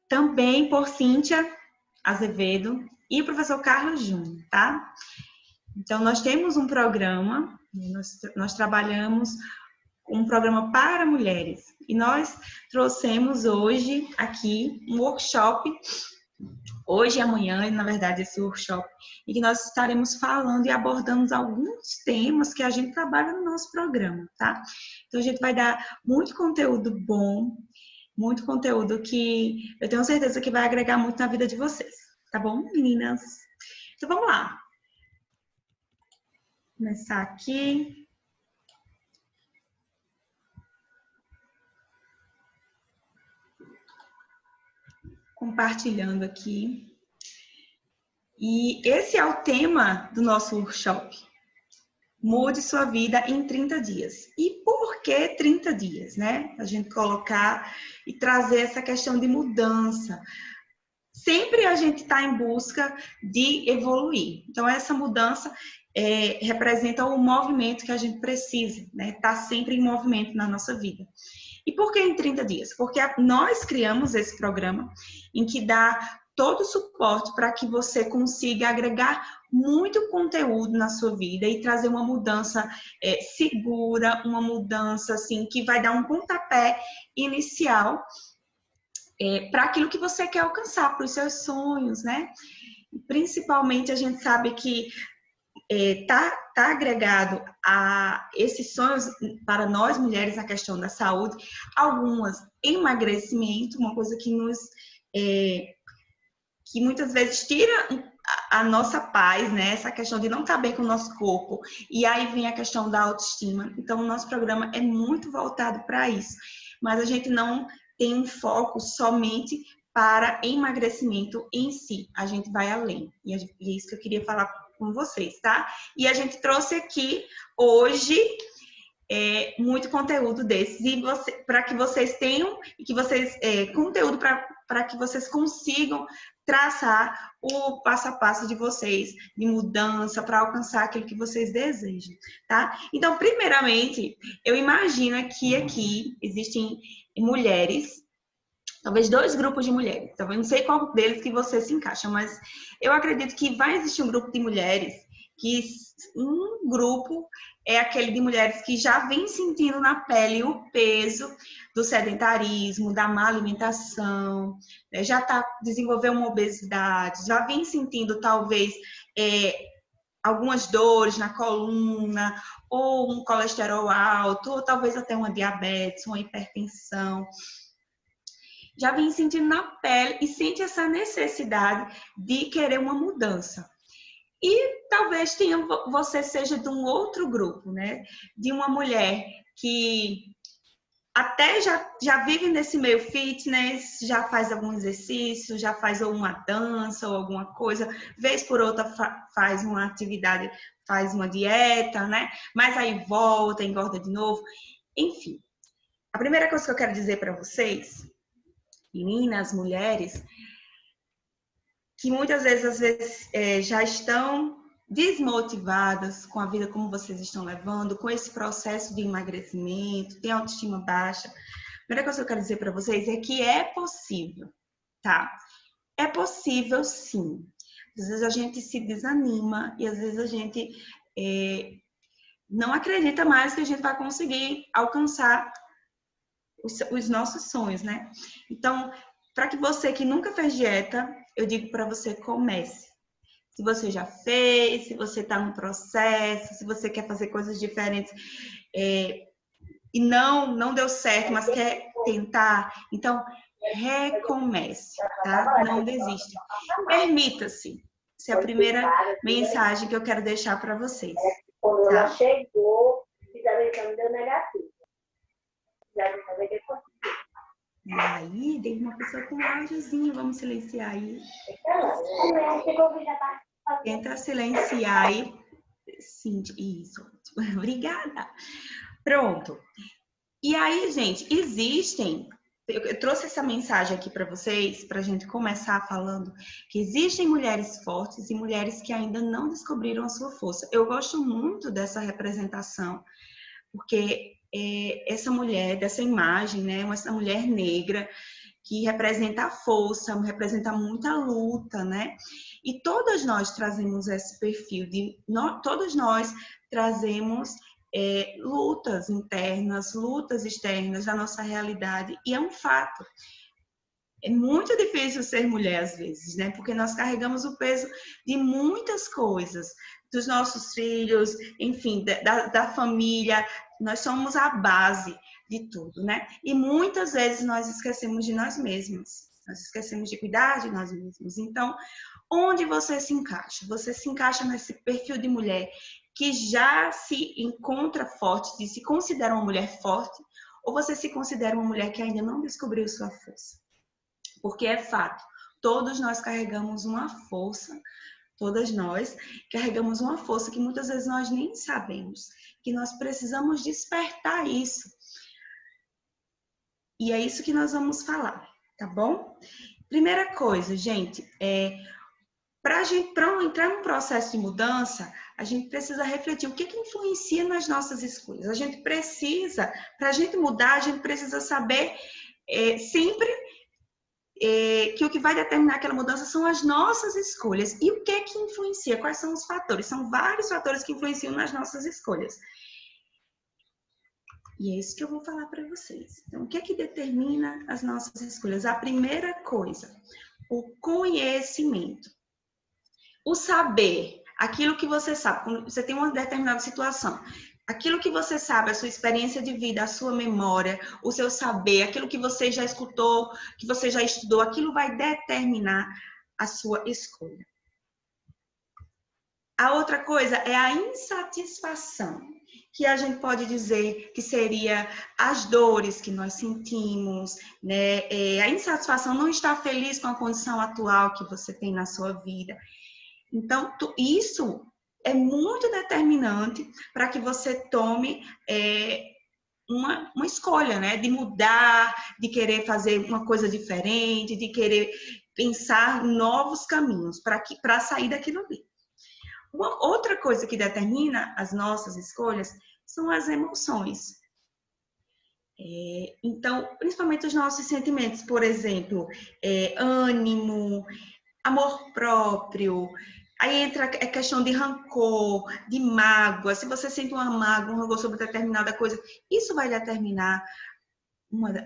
também por Cíntia Azevedo e o professor Carlos Júnior, tá? Então, nós temos um programa, nós trabalhamos um programa para mulheres. E nós trouxemos hoje aqui um workshop, hoje e amanhã, na verdade, esse workshop, em que nós estaremos falando e abordando alguns temas que a gente trabalha no nosso programa, tá? Então, a gente vai dar muito conteúdo bom, muito conteúdo que eu tenho certeza que vai agregar muito na vida de vocês, tá bom, meninas? Então, vamos lá. Vou começar aqui. Compartilhando aqui. E esse é o tema do nosso workshop. Mude sua vida em 30 dias. E por que 30 dias, né? A gente colocar e trazer essa questão de mudança. Sempre a gente está em busca de evoluir. Então, essa mudança representa o movimento que a gente precisa, né? Tá sempre em movimento na nossa vida. E por que em 30 dias? Porque nós criamos esse programa em que dá todo o suporte para que você consiga agregar muito conteúdo na sua vida e trazer uma mudança segura, uma mudança assim que vai dar um pontapé inicial para aquilo que você quer alcançar, para os seus sonhos, né? Principalmente a gente sabe que tá agregado a esses sonhos para nós mulheres na questão da saúde, algumas emagrecimento, uma coisa que nos que muitas vezes tira a nossa paz, né? Essa questão de não estar bem com o nosso corpo. E aí vem a questão da autoestima. Então, o nosso programa é muito voltado para isso. Mas a gente não tem um foco somente para emagrecimento em si. A gente vai além. E é isso que eu queria falar com vocês, tá? E a gente trouxe aqui hoje muito conteúdo desses e para que vocês tenham e que vocês conteúdo para que vocês consigam traçar o passo a passo de vocês de mudança para alcançar aquilo que vocês desejam, tá? Então, primeiramente, eu imagino que aqui existem mulheres, talvez 2 grupos de mulheres. Talvez não sei qual deles que você se encaixa, mas eu acredito que vai existir um grupo de mulheres que um grupo é aquele de mulheres que já vem sentindo na pele o peso do sedentarismo, da má alimentação, né? Já está desenvolvendo uma obesidade, já vem sentindo talvez algumas dores na coluna, ou um colesterol alto, ou talvez até uma diabetes, uma hipertensão. Já vem sentindo na pele e sente essa necessidade de querer uma mudança. E talvez você seja de um outro grupo, né? De uma mulher que até já vive nesse meio fitness, já faz algum exercício, já faz ou uma dança ou alguma coisa, vez por outra faz uma atividade, faz uma dieta, né? Mas aí volta, engorda de novo. Enfim, a primeira coisa que eu quero dizer para vocês, meninas, mulheres, que muitas vezes, às vezes, já estão desmotivadas com a vida como vocês estão levando, com esse processo de emagrecimento, tem autoestima baixa. A primeira coisa que eu quero dizer para vocês é que é possível, tá? É possível, sim. Às vezes a gente se desanima e às vezes a gente não acredita mais que a gente vai conseguir alcançar os nossos sonhos, né? Então, para que você que nunca fez dieta, eu digo para você, comece. Se você já fez, se você está no processo, se você quer fazer coisas diferentes e não deu certo, mas quer tentar, então recomece, tá? Não desista. Permita-se. Essa é a primeira mensagem que eu quero deixar para vocês. Quando ela chegou, fizeram o exame, deu negativo. Fizeram saber que Aí, tem uma pessoa com um áudiozinho, vamos silenciar aí. Tenta silenciar aí. Sim, isso. Obrigada. Pronto. E aí, gente, existem... Eu trouxe essa mensagem aqui para vocês, para a gente começar falando que existem mulheres fortes e mulheres que ainda não descobriram a sua força. Eu gosto muito dessa representação, porque essa mulher, dessa imagem, né, essa mulher negra, que representa a força, representa muita luta, né? E todas nós trazemos esse perfil, todas nós trazemos lutas internas, lutas externas da nossa realidade, e é um fato. É muito difícil ser mulher às vezes, né? Porque nós carregamos o peso de muitas coisas, dos nossos filhos, enfim, da família. Nós somos a base de tudo, né? E muitas vezes nós esquecemos de nós mesmos. Nós esquecemos de cuidar de nós mesmos. Então, onde você se encaixa? Você se encaixa nesse perfil de mulher que já se encontra forte, se considera uma mulher forte, ou você se considera uma mulher que ainda não descobriu sua força? Porque é fato, todos nós carregamos uma força, todas nós carregamos uma força que muitas vezes nós nem sabemos, que nós precisamos despertar isso. E é isso que nós vamos falar, tá bom? Primeira coisa, gente, para entrar num processo de mudança, a gente precisa refletir o que influencia nas nossas escolhas. A gente precisa, para a gente mudar, a gente precisa saber sempre que o que vai determinar aquela mudança são as nossas escolhas. E o que é que influencia? Quais são os fatores? São vários fatores que influenciam nas nossas escolhas. E é isso que eu vou falar para vocês. Então, o que é que determina as nossas escolhas? A primeira coisa, o conhecimento. O saber, aquilo que você sabe, quando você tem uma determinada situação, aquilo que você sabe, a sua experiência de vida, a sua memória, o seu saber, aquilo que você já escutou, que você já estudou, aquilo vai determinar a sua escolha. A outra coisa é a insatisfação, que a gente pode dizer que seria as dores que nós sentimos, né? A insatisfação, não estar feliz com a condição atual que você tem na sua vida. Então, isso é muito determinante para que você tome uma escolha, né? De mudar, de querer fazer uma coisa diferente, de querer pensar novos caminhos para sair daquilo ali. Uma outra coisa que determina as nossas escolhas são as emoções. Então, principalmente os nossos sentimentos, por exemplo, ânimo, amor próprio. Aí entra a questão de rancor, de mágoa. Se você sente uma mágoa, um rancor sobre determinada coisa, isso vai determinar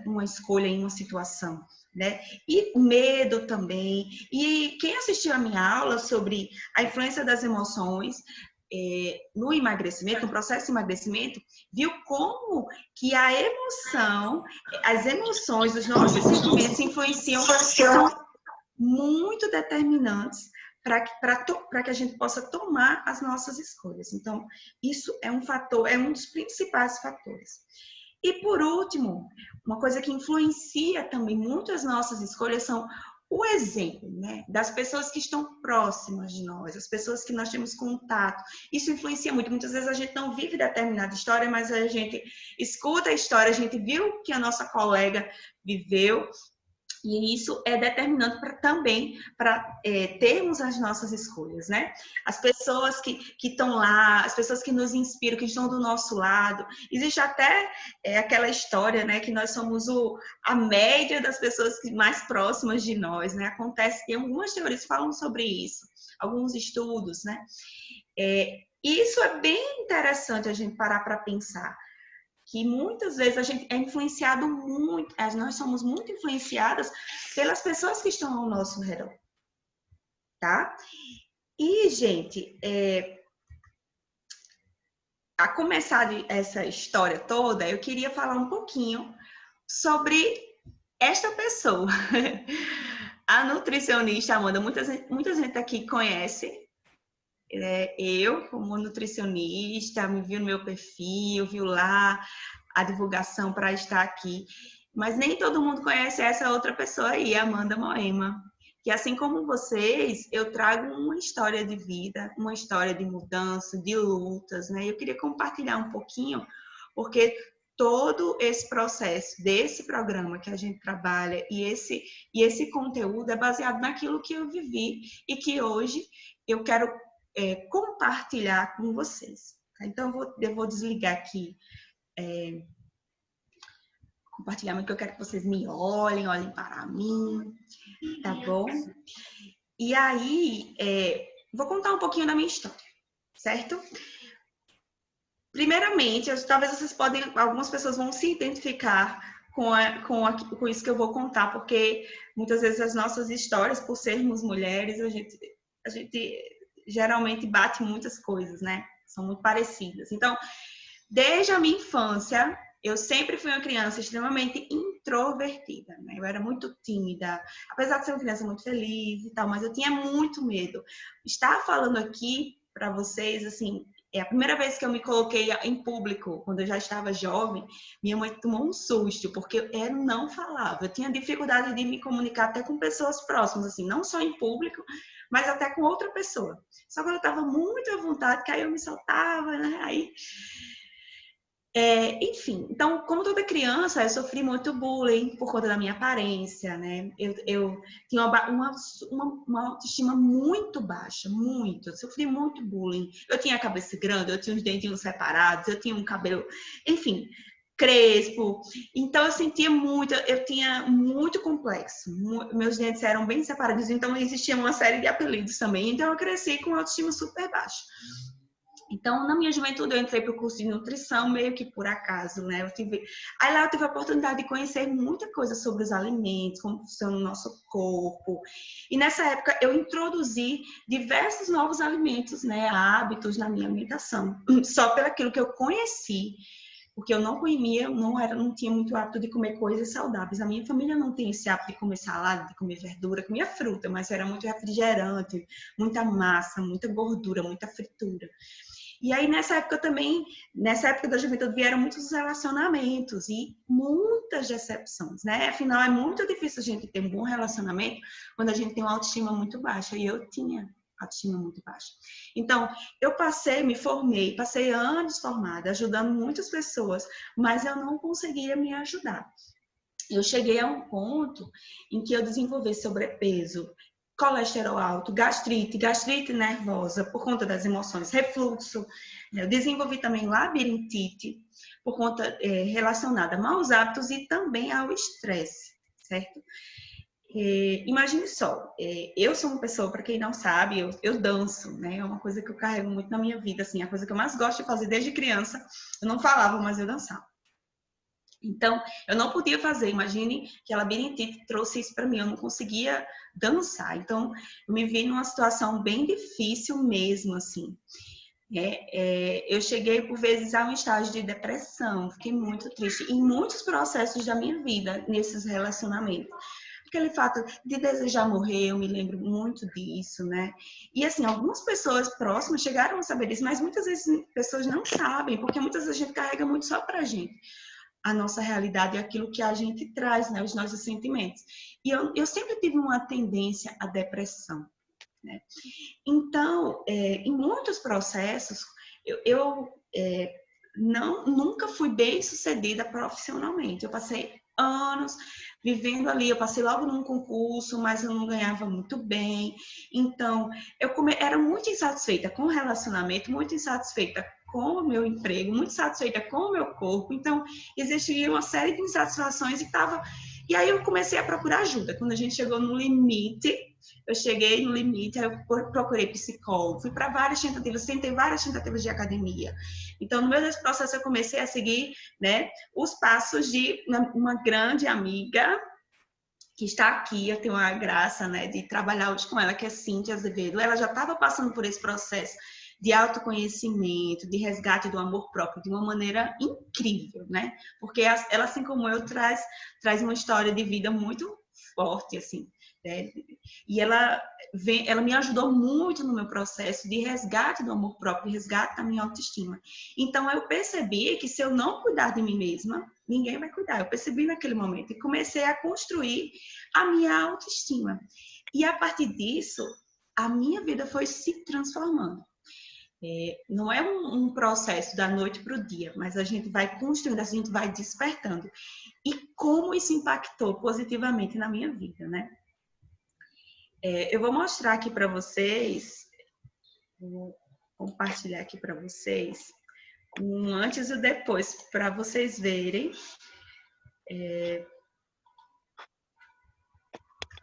uma escolha em uma situação, né? E medo também. E quem assistiu a minha aula sobre a influência das emoções no emagrecimento, no processo de emagrecimento, viu como que a emoção, as emoções, os nossos sentimentos influenciam, são muito determinantes para que a gente possa tomar as nossas escolhas. Então, isso é um fator, é um dos principais fatores. E por último, uma coisa que influencia também muito as nossas escolhas são o exemplo, né, das pessoas que estão próximas de nós, as pessoas que nós temos contato. Isso influencia muito. Muitas vezes a gente não vive determinada história, mas a gente escuta a história, a gente viu que a nossa colega viveu. E isso é determinante também para termos as nossas escolhas, né? As pessoas que estão lá, as pessoas que nos inspiram, que estão do nosso lado. Existe até aquela história, né? Que nós somos a média das pessoas mais próximas de nós, né? Acontece, tem algumas teorias que falam sobre isso, alguns estudos, né? Isso é bem interessante a gente parar para pensar. Que muitas vezes a gente é influenciado muito, nós somos muito influenciadas pelas pessoas que estão ao nosso redor, tá? E, gente, a começar essa história toda, eu queria falar um pouquinho sobre esta pessoa. A nutricionista Amanda, muita gente aqui conhece, eu como nutricionista, me viu no meu perfil, viu lá a divulgação para estar aqui, mas nem todo mundo conhece essa outra pessoa aí, Amanda Moema, que assim como vocês, eu trago uma história de vida, uma história de mudança, de lutas, né? Eu queria compartilhar um pouquinho, porque todo esse processo desse programa que a gente trabalha e esse conteúdo é baseado naquilo que eu vivi e que hoje eu quero compartilhar com vocês. Tá? Então, eu vou desligar aqui compartilhamento, que eu quero que vocês me olhem para mim, tá bom? E aí, vou contar um pouquinho da minha história, certo? Primeiramente, talvez algumas pessoas vão se identificar com isso que eu vou contar, porque muitas vezes as nossas histórias, por sermos mulheres, a gente geralmente bate muitas coisas, né? São muito parecidas. Então, desde a minha infância, eu sempre fui uma criança extremamente introvertida, né? Eu era muito tímida, apesar de ser uma criança muito feliz e tal, mas eu tinha muito medo. Estar falando aqui para vocês, assim, é a primeira vez que eu me coloquei em público, quando eu já estava jovem, minha mãe tomou um susto, porque eu não falava. Eu tinha dificuldade de me comunicar até com pessoas próximas, assim, não só em público, mas até com outra pessoa. Só quando eu estava muito à vontade, que aí eu me soltava, né? Aí... enfim, então, como toda criança, eu sofri muito bullying por conta da minha aparência, né? Eu tinha uma autoestima muito baixa, muito. Eu sofri muito bullying. Eu tinha a cabeça grande, eu tinha os dentinhos separados, eu tinha um cabelo, enfim, crespo. Então, eu sentia muito, eu tinha muito complexo. Meus dentes eram bem separados, então existia uma série de apelidos também. Então, eu cresci com uma autoestima super baixa. Então, na minha juventude, eu entrei para o curso de nutrição meio que por acaso, né? Aí lá eu tive a oportunidade de conhecer muita coisa sobre os alimentos, como funciona o nosso corpo. E nessa época eu introduzi diversos novos alimentos, né? Hábitos na minha alimentação, só pelo aquilo que eu conheci, porque eu não comia, não tinha muito hábito de comer coisas saudáveis. A minha família não tem esse hábito de comer salada, de comer verdura, comia fruta, mas era muito refrigerante, muita massa, muita gordura, muita fritura. E aí, nessa época da juventude, vieram muitos relacionamentos e muitas decepções, né? Afinal, é muito difícil a gente ter um bom relacionamento quando a gente tem uma autoestima muito baixa. E eu tinha autoestima muito baixa. Então, me formei, passei anos formada, ajudando muitas pessoas, mas eu não conseguia me ajudar. Eu cheguei a um ponto em que eu desenvolvi sobrepeso, colesterol alto, gastrite nervosa por conta das emoções, refluxo. Eu desenvolvi também labirintite por conta relacionada a maus hábitos e também ao estresse, certo? Imagine só, eu sou uma pessoa, para quem não sabe, eu danço, né? É uma coisa que eu carrego muito na minha vida, assim, a coisa que eu mais gosto de fazer desde criança. Eu não falava, mas eu dançava. Então, eu não podia fazer. Imagine que a labirintite trouxe isso para mim. Eu não conseguia dançar. Então, eu me vi numa situação bem difícil mesmo, assim. Eu cheguei, por vezes, a um estágio de depressão. Fiquei muito triste. Em muitos processos da minha vida, nesses relacionamentos. Aquele fato de desejar morrer, eu me lembro muito disso, né? E, assim, algumas pessoas próximas chegaram a saber disso, mas muitas vezes pessoas não sabem, porque muitas vezes a gente carrega muito só pra gente a nossa realidade é aquilo que a gente traz, né? Os nossos sentimentos. E eu sempre tive uma tendência à depressão, né? Então, em muitos processos, nunca fui bem sucedida profissionalmente. Eu passei anos vivendo ali, eu passei logo num concurso, mas eu não ganhava muito bem. Então, era muito insatisfeita com o relacionamento, muito insatisfeita com o meu emprego, muito satisfeita com o meu corpo. Então, existia uma série de insatisfações e aí eu comecei a procurar ajuda. Quando a gente chegou no limite, eu cheguei no limite, aí eu procurei psicólogo, fui para várias tentativas, tentei várias tentativas de academia. Então, no meio desse processo, eu comecei a seguir, né, os passos de uma grande amiga que está aqui, eu tenho a graça, né, de trabalhar hoje com ela, que é Cíntia Azevedo. Ela já estava passando por esse processo de autoconhecimento, de resgate do amor próprio, de uma maneira incrível, né? Porque ela, assim como eu, traz uma história de vida muito forte, assim, né? E ela me ajudou muito no meu processo de resgate do amor próprio, de resgate da minha autoestima. Então, eu percebi que se eu não cuidar de mim mesma, ninguém vai cuidar. Eu percebi naquele momento e comecei a construir a minha autoestima. E a partir disso, a minha vida foi se transformando. Não é um processo da noite para o dia, mas a gente vai construindo, a gente vai despertando. E como isso impactou positivamente na minha vida, né? Eu vou mostrar aqui para vocês, vou compartilhar aqui para vocês, um antes e depois, para vocês verem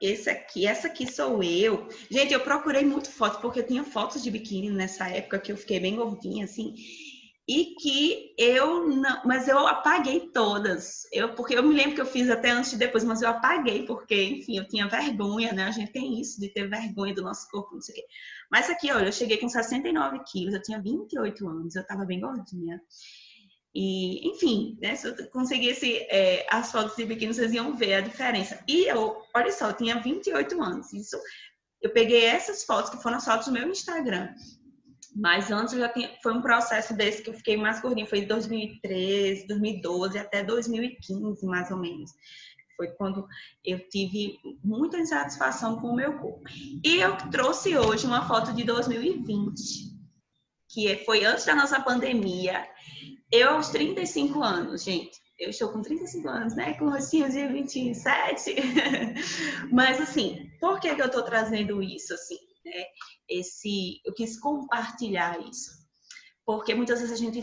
Essa aqui sou eu. Gente, eu procurei muito fotos, porque eu tinha fotos de biquíni nessa época que eu fiquei bem gordinha, assim. E que eu não... Mas eu apaguei todas. Porque eu me lembro que eu fiz até antes e depois, mas eu apaguei, porque, enfim, eu tinha vergonha, né? A gente tem isso de ter vergonha do nosso corpo, não sei o quê. Mas aqui, olha, eu cheguei com 69 quilos, eu tinha 28 anos, eu tava bem gordinha. E, enfim, né, se eu conseguisse as fotos de biquíni, vocês iam ver a diferença. E eu, olha só, eu tinha 28 anos. Isso, eu peguei essas fotos, que foram as fotos do meu Instagram. Mas antes eu já tinha, foi um processo desse que eu fiquei mais gordinha. Foi de 2013, 2012 até 2015, mais ou menos. Foi quando eu tive muita insatisfação com o meu corpo. E eu trouxe hoje uma foto de 2020, que foi antes da nossa pandemia. Eu, aos 35 anos, gente, eu estou com 35 anos, né? Com rostinho de 27. Mas, assim, por que eu estou trazendo isso, assim, né? Eu quis compartilhar isso. Porque muitas vezes a gente,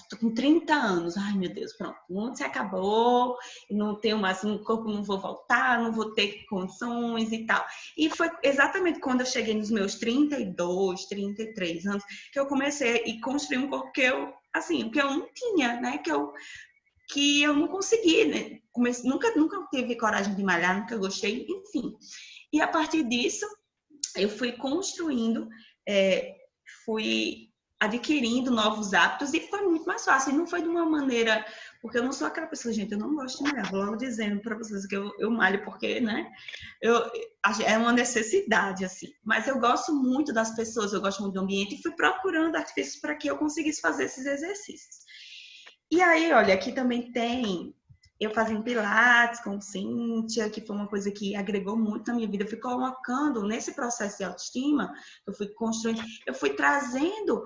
tô com 30 anos, ai meu Deus, pronto, o mundo se acabou, não tenho mais um corpo, não vou voltar, não vou ter condições e tal. E foi exatamente quando eu cheguei nos meus 32, 33 anos, que eu comecei a construir um corpo que eu, assim, que eu não tinha, né, que eu não consegui, né, nunca tive coragem de malhar, nunca gostei, enfim. E a partir disso, eu fui construindo, fui adquirindo novos hábitos e foi muito mais fácil. E não foi de uma maneira... Porque eu não sou aquela pessoa, gente, eu não gosto de malhar. Vou logo dizendo para vocês que eu malho porque, né? É uma necessidade, assim. Mas eu gosto muito das pessoas, eu gosto muito do ambiente e fui procurando artifícios para que eu conseguisse fazer esses exercícios. E aí, olha, aqui também tem... Eu fazendo pilates com Cíntia, que foi uma coisa que agregou muito na minha vida. Eu fui colocando nesse processo de autoestima, eu fui construindo, eu fui trazendo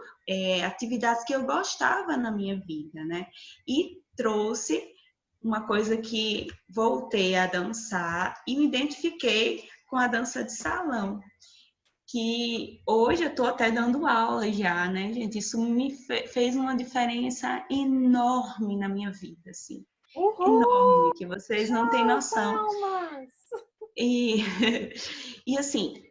atividades que eu gostava na minha vida, né? E trouxe uma coisa que voltei a dançar e me identifiquei com a dança de salão. Que hoje eu estou até dando aula já, né, gente? Isso me fez uma diferença enorme na minha vida, assim. Uhul! Enorme, que vocês não têm noção. Palmas! E, e assim,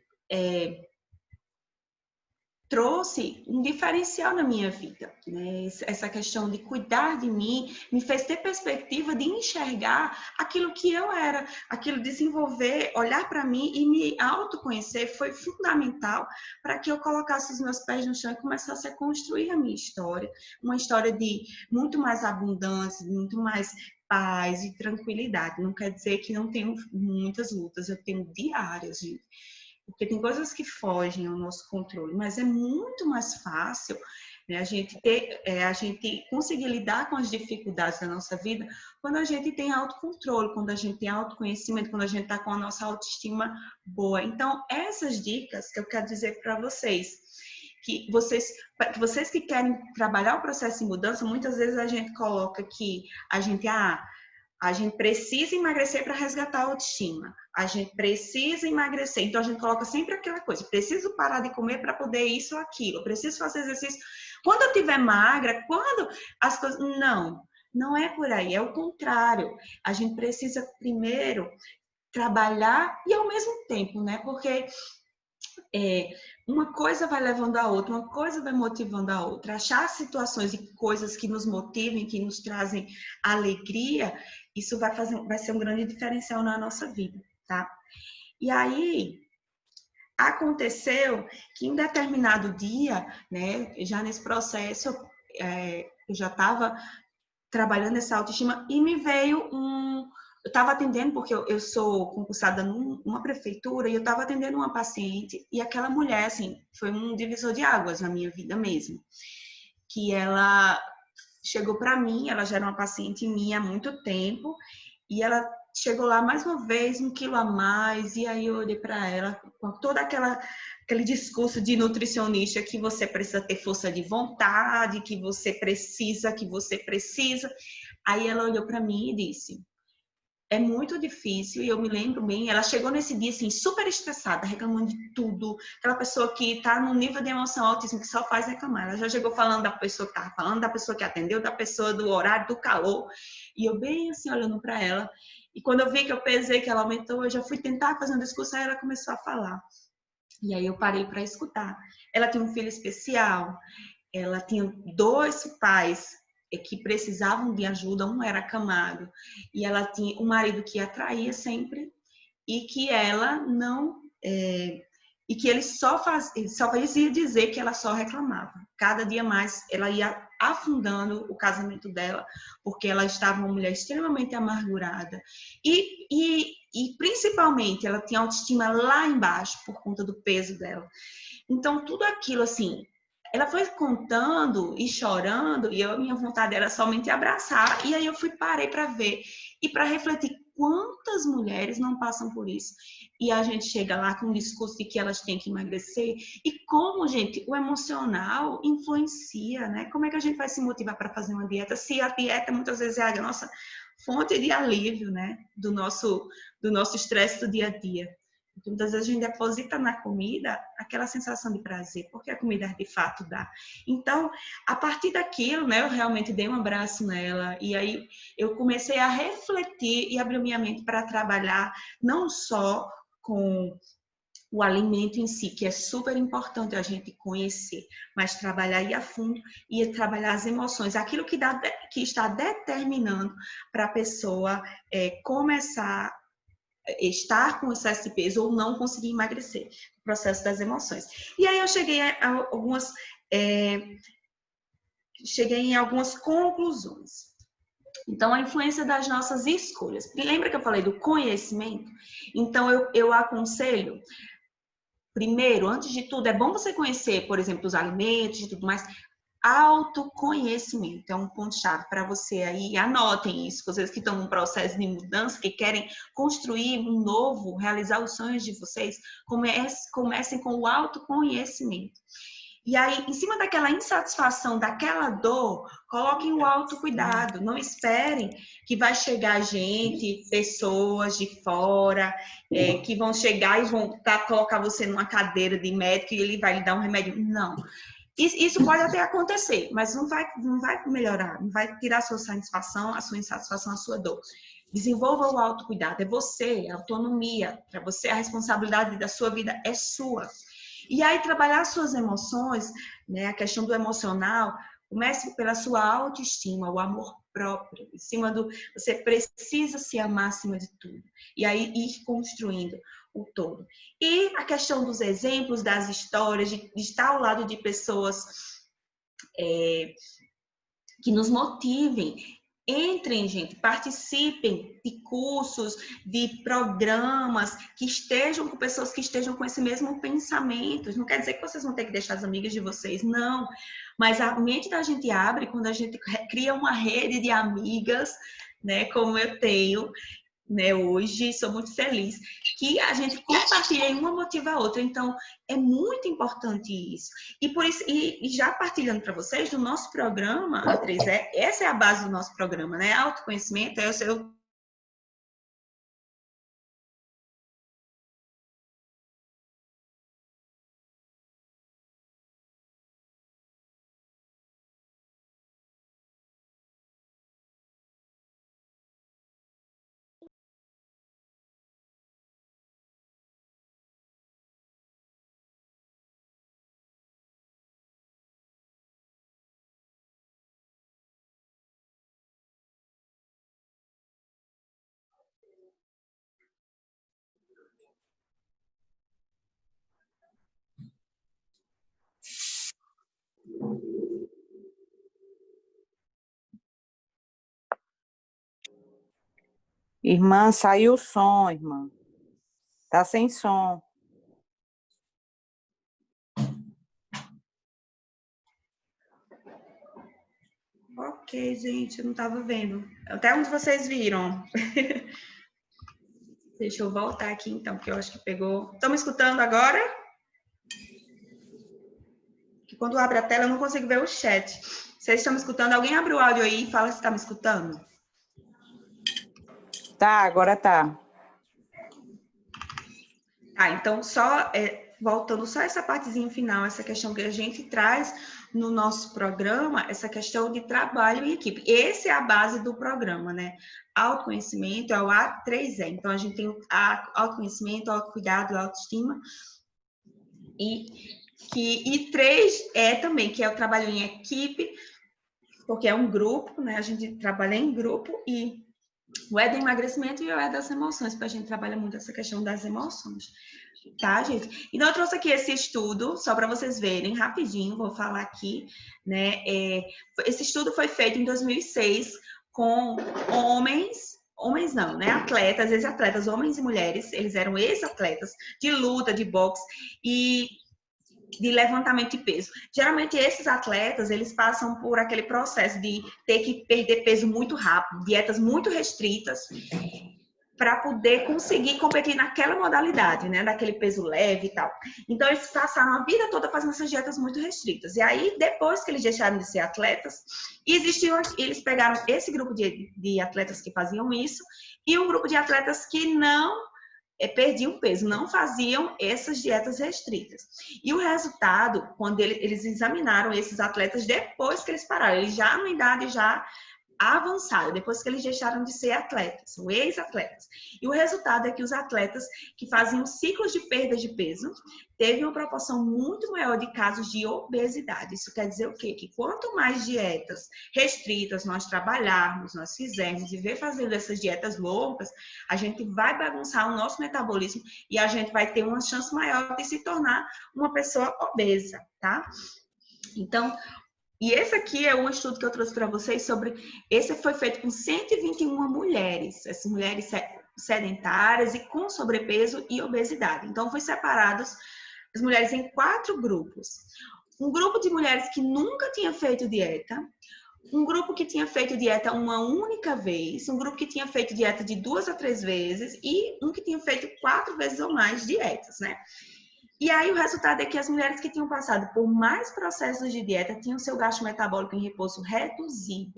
trouxe um diferencial na minha vida, né? Essa questão de cuidar de mim me fez ter perspectiva de enxergar aquilo que eu era, aquilo desenvolver, olhar para mim e me autoconhecer foi fundamental para que eu colocasse os meus pés no chão e começasse a construir a minha história, uma história de muito mais abundância, muito mais paz e tranquilidade. Não quer dizer que não tenho muitas lutas, eu tenho diárias, gente. Porque tem coisas que fogem ao nosso controle, mas é muito mais fácil, né, a gente conseguir lidar com as dificuldades da nossa vida quando a gente tem autocontrole, quando a gente tem autoconhecimento, quando a gente está com a nossa autoestima boa. Então, essas dicas que eu quero dizer para vocês, que vocês que querem trabalhar o processo de mudança, muitas vezes a gente coloca que a gente precisa emagrecer para resgatar a autoestima. A gente precisa emagrecer. Então, a gente coloca sempre aquela coisa. Preciso parar de comer para poder isso ou aquilo. Preciso fazer exercício. Quando eu estiver magra, quando as coisas... Não é por aí. É o contrário. A gente precisa primeiro trabalhar e ao mesmo tempo, né? Porque uma coisa vai levando a outra, uma coisa vai motivando a outra. Achar situações e coisas que nos motivem, que nos trazem alegria, isso vai ser um grande diferencial na nossa vida, tá? E aí, aconteceu que em determinado dia, né, já nesse processo, eu já estava trabalhando essa autoestima e me veio eu estava atendendo, porque eu sou concursada numa prefeitura, e eu estava atendendo uma paciente, e aquela mulher, assim, foi um divisor de águas na minha vida mesmo. Que ela chegou para mim, ela já era uma paciente minha há muito tempo, e ela chegou lá mais uma vez, 1 quilo a mais, e aí eu olhei para ela com todo aquele discurso de nutricionista que você precisa ter força de vontade, que você precisa. Aí ela olhou para mim e disse: é muito difícil, e eu me lembro bem, ela chegou nesse dia, assim, super estressada, reclamando de tudo, aquela pessoa que tá num nível de emoção altíssimo, que só faz reclamar. Ela já chegou falando da pessoa que tava falando, da pessoa que atendeu, da pessoa do horário, do calor, e eu bem assim, olhando para ela, e quando eu vi que eu pesei, que ela aumentou, eu já fui tentar fazer um discurso, aí ela começou a falar. E aí eu parei para escutar. Ela tinha um filho especial, ela tinha 2 pais que precisavam de ajuda, um era acamado, e ela tinha um marido que a traía sempre, e que ela não... e que ele só fazia dizer que ela só reclamava. Cada dia mais ela ia afundando o casamento dela, porque ela estava uma mulher extremamente amargurada. E principalmente, ela tinha autoestima lá embaixo, por conta do peso dela. Então, tudo aquilo, assim, ela foi contando e chorando, e a minha vontade era somente abraçar, e aí eu parei para ver e para refletir quantas mulheres não passam por isso. E a gente chega lá com o discurso de que elas têm que emagrecer, e como, gente, o emocional influencia, né? Como é que a gente vai se motivar para fazer uma dieta, se a dieta muitas vezes é a nossa fonte de alívio, né? Do nosso estresse do dia a dia. Muitas vezes a gente deposita na comida aquela sensação de prazer, porque a comida de fato dá. Então, a partir daquilo, né, eu realmente dei um abraço nela, e aí eu comecei a refletir e abrir minha mente para trabalhar não só com o alimento em si, que é super importante a gente conhecer, mas trabalhar aí a fundo e trabalhar as emoções, aquilo que está determinando para a pessoa começar estar com excesso de peso ou não conseguir emagrecer, o processo das emoções. E aí eu cheguei em algumas conclusões. Então, a influência das nossas escolhas. Lembra que eu falei do conhecimento? Então, eu aconselho, primeiro, antes de tudo, é bom você conhecer, por exemplo, os alimentos e tudo mais. Autoconhecimento é um ponto-chave para você aí. Anotem isso, vocês que estão num processo de mudança, que querem construir um novo, realizar os sonhos de vocês, comecem com o autoconhecimento. E aí, em cima daquela insatisfação, daquela dor, coloquem o autocuidado. Não esperem que vai chegar gente, pessoas de fora, que vão chegar e vão colocar você numa cadeira de médico e ele vai lhe dar um remédio. Não. Isso pode até acontecer, mas não vai melhorar, não vai tirar a sua insatisfação, a sua dor. Desenvolva o autocuidado, é você, a autonomia, para você a responsabilidade da sua vida é sua. E aí trabalhar as suas emoções, né, a questão do emocional, comece pela sua autoestima, o amor próprio, em cima do... Você precisa se amar acima de tudo. E aí ir construindo o todo. E a questão dos exemplos, das histórias, de estar ao lado de pessoas que nos motivem. Entrem, gente, participem de cursos, de programas que estejam com pessoas que estejam com esse mesmo pensamento. Não quer dizer que vocês vão ter que deixar as amigas de vocês, não. Mas a mente da gente abre quando a gente cria uma rede de amigas, né, como eu tenho, né, hoje, sou muito feliz, que a gente compartilha e uma motiva a outra. Então, é muito importante isso. E por isso, e já partilhando para vocês, do nosso programa, Atriz, essa é a base do nosso programa, né? Autoconhecimento é o seu... Irmã, saiu o som, irmã. Tá sem som. Ok, gente, eu não estava vendo. Até onde vocês viram. Deixa eu voltar aqui, então, porque eu acho que pegou... Estão me escutando agora? Que quando abre a tela, eu não consigo ver o chat. Vocês estão me escutando? Alguém abre o áudio aí e fala se está me escutando. Tá, agora tá. Ah, então voltando só essa partezinha final, essa questão que a gente traz no nosso programa, essa questão de trabalho em equipe. Essa é a base do programa, né? Autoconhecimento é o A3E. Então, a gente tem o autoconhecimento, autocuidado, autoestima. E 3 é também, que é o trabalho em equipe, porque é um grupo, né? A gente trabalha em grupo e o E do emagrecimento e o E das emoções, porque a gente trabalha muito essa questão das emoções. Tá, gente? Então, eu trouxe aqui esse estudo, só para vocês verem rapidinho, vou falar aqui, né? Esse estudo foi feito em 2006 com homens não, né? Atletas, ex-atletas, homens e mulheres, eles eram ex-atletas de luta, de boxe e de levantamento de peso. Geralmente, esses atletas, eles passam por aquele processo de ter que perder peso muito rápido, dietas muito restritas, para poder conseguir competir naquela modalidade, né? Daquele peso leve e tal. Então, eles passaram a vida toda fazendo essas dietas muito restritas. E aí, depois que eles deixaram de ser atletas, eles pegaram esse grupo de atletas que faziam isso e um grupo de atletas que não perdiam peso, não faziam essas dietas restritas. E o resultado, quando eles examinaram esses atletas depois que eles pararam, eles já numa idade já avançada, depois que eles deixaram de ser atletas, ou ex-atletas. E o resultado é que os atletas que faziam ciclos de perda de peso teve uma proporção muito maior de casos de obesidade. Isso quer dizer o quê? Que quanto mais dietas restritas nós trabalharmos, nós fizermos e ver fazendo essas dietas loucas, a gente vai bagunçar o nosso metabolismo e a gente vai ter uma chance maior de se tornar uma pessoa obesa, tá? Então, e esse aqui é um estudo que eu trouxe para vocês sobre... Esse foi feito com 121 mulheres. Essas mulheres sedentárias e com sobrepeso e obesidade. Então, foi separadas as mulheres em 4 grupos. Um grupo de mulheres que nunca tinha feito dieta. Um grupo que tinha feito dieta uma única vez. Um grupo que tinha feito dieta de 2 a 3 vezes. E um que tinha feito 4 vezes ou mais dietas, né? E aí o resultado é que as mulheres que tinham passado por mais processos de dieta tinham seu gasto metabólico em repouso reduzido,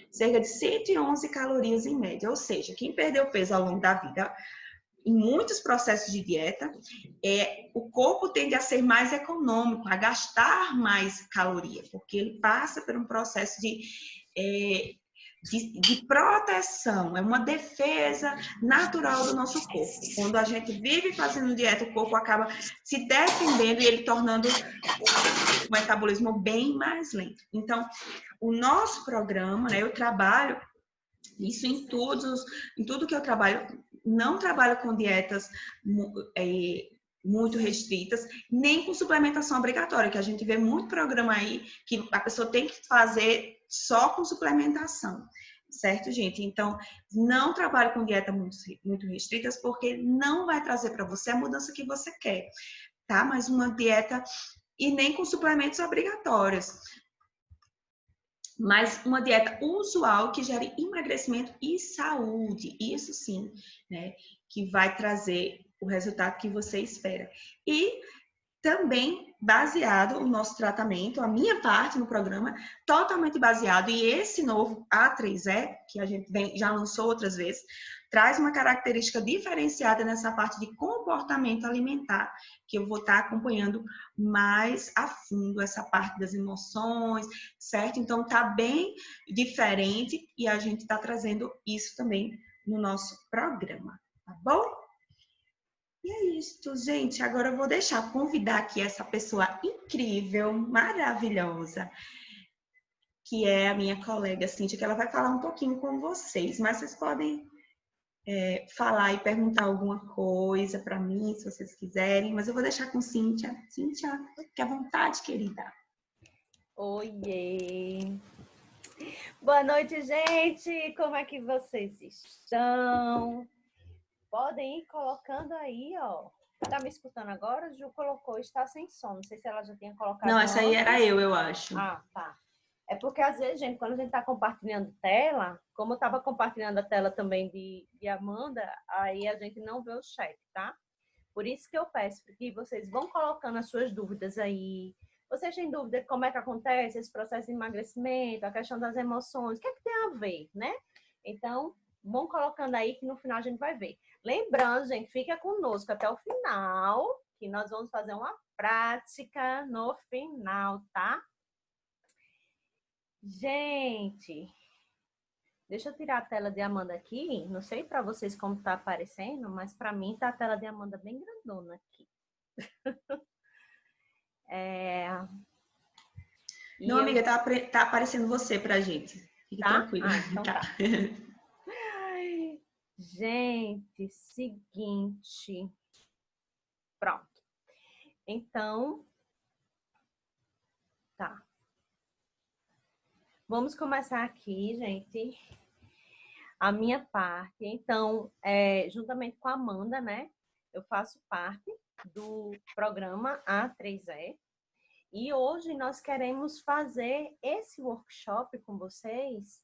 cerca de 111 calorias em média. Ou seja, quem perdeu peso ao longo da vida, em muitos processos de dieta, o corpo tende a ser mais econômico, a gastar mais caloria, porque ele passa por um processo de proteção, é uma defesa natural do nosso corpo. Quando a gente vive fazendo dieta, o corpo acaba se defendendo e ele tornando o metabolismo bem mais lento. Então, o nosso programa, né, eu trabalho isso em tudo que eu trabalho, não trabalho com dietas muito restritas, nem com suplementação obrigatória, que a gente vê muito programa aí que a pessoa tem que fazer só com suplementação, certo, gente? Então, não trabalhe com dieta muito restritas, porque não vai trazer para você a mudança que você quer, tá? Mas uma dieta e nem com suplementos obrigatórios. Mas uma dieta usual que gere emagrecimento e saúde, isso sim, né? Que vai trazer o resultado que você espera. E também baseado o nosso tratamento, a minha parte no programa, totalmente baseado, e esse novo A3E, que a gente já lançou outras vezes, traz uma característica diferenciada nessa parte de comportamento alimentar, que eu vou estar acompanhando mais a fundo essa parte das emoções, certo? Então, tá bem diferente e a gente está trazendo isso também no nosso programa, tá bom? E é isso, gente. Agora eu vou convidar aqui essa pessoa incrível, maravilhosa, que é a minha colega Cíntia, que ela vai falar um pouquinho com vocês, mas vocês podem falar e perguntar alguma coisa para mim, se vocês quiserem, mas eu vou deixar com Cíntia. Cíntia, fique à vontade, querida. Oiê! Boa noite, gente! Como é que vocês estão? Podem ir colocando aí, ó. Tá me escutando agora? Ju colocou, está sem som. Não sei se ela já tinha colocado. Não, essa aí era eu acho. Ah, tá. É porque às vezes, gente, quando a gente tá compartilhando tela, como eu tava compartilhando a tela também de Amanda, aí a gente não vê o chat, tá? Por isso que eu peço que vocês vão colocando as suas dúvidas aí. Vocês têm dúvida de como é que acontece esse processo de emagrecimento, a questão das emoções, o que é que tem a ver, né? Então, vão colocando aí que no final a gente vai ver. Lembrando, gente, fica conosco até o final, que nós vamos fazer uma prática no final, tá? Gente, deixa eu tirar a tela de Amanda aqui. Não sei para vocês como tá aparecendo, mas para mim tá a tela de Amanda bem grandona aqui. Não, amiga, tá aparecendo você pra gente. Fique tranquila. Então tá. Ai, gente, seguinte. Pronto. Então, tá. Vamos começar aqui, gente, a minha parte. Então, juntamente com a Amanda, né? Eu faço parte do programa A3E. E hoje nós queremos fazer esse workshop com vocês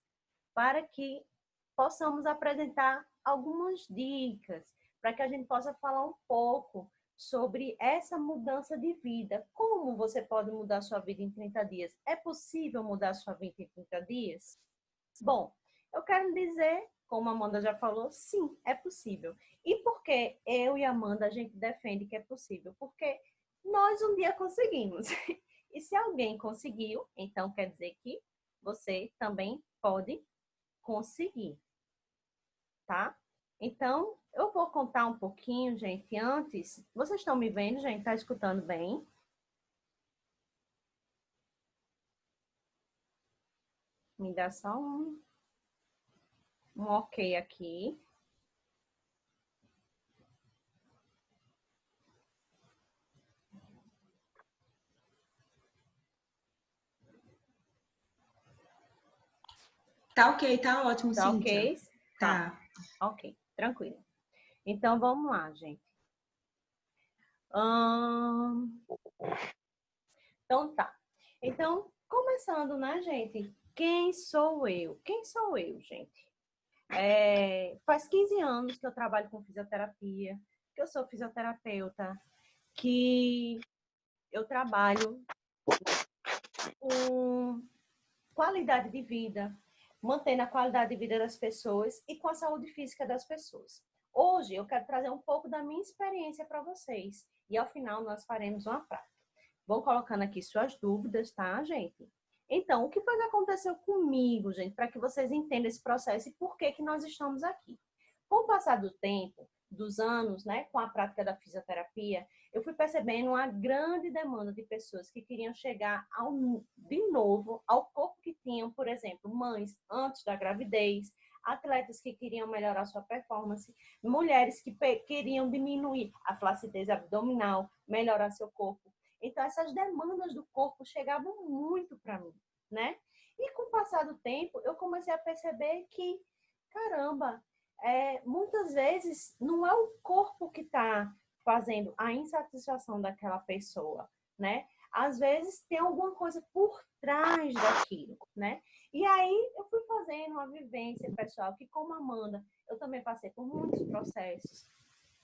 para que possamos apresentar algumas dicas, para que a gente possa falar um pouco sobre essa mudança de vida. Como você pode mudar sua vida em 30 dias? É possível mudar sua vida em 30 dias? Bom, eu quero dizer, como a Amanda já falou, sim, é possível. E por que eu e a Amanda a gente defende que é possível? Porque nós um dia conseguimos. E se alguém conseguiu, então quer dizer que você também pode conseguir, tá? Então, eu vou contar um pouquinho, gente, antes. Vocês estão me vendo, gente? Tá escutando bem? Me dá só um ok aqui. Tá ok, tá ótimo, Tá Cíntia. ok? Tá. Ok, tranquilo. Então, vamos lá, gente. Então, tá. Então, começando, né, gente? Quem sou eu? Quem sou eu, gente? Faz 15 anos que eu trabalho com fisioterapia, que eu sou fisioterapeuta, que eu trabalho com qualidade de vida, mantendo a qualidade de vida das pessoas e com a saúde física das pessoas. Hoje eu quero trazer um pouco da minha experiência para vocês e ao final nós faremos uma prática. Vão colocando aqui suas dúvidas, tá, gente? Então, o que foi que aconteceu comigo, gente, para que vocês entendam esse processo e por que que nós estamos aqui? Com o passar do tempo, dos anos, né, com a prática da fisioterapia, eu fui percebendo uma grande demanda de pessoas que queriam chegar de novo ao corpo que tinham, por exemplo, mães antes da gravidez, atletas que queriam melhorar sua performance, mulheres que queriam diminuir a flacidez abdominal, melhorar seu corpo. Então, essas demandas do corpo chegavam muito para mim, né? E com o passar do tempo, eu comecei a perceber que, caramba, muitas vezes não é o corpo que está fazendo a insatisfação daquela pessoa, né? Às vezes tem alguma coisa por trás daquilo, né? E aí eu fui fazendo uma vivência pessoal que, como Amanda, eu também passei por muitos processos,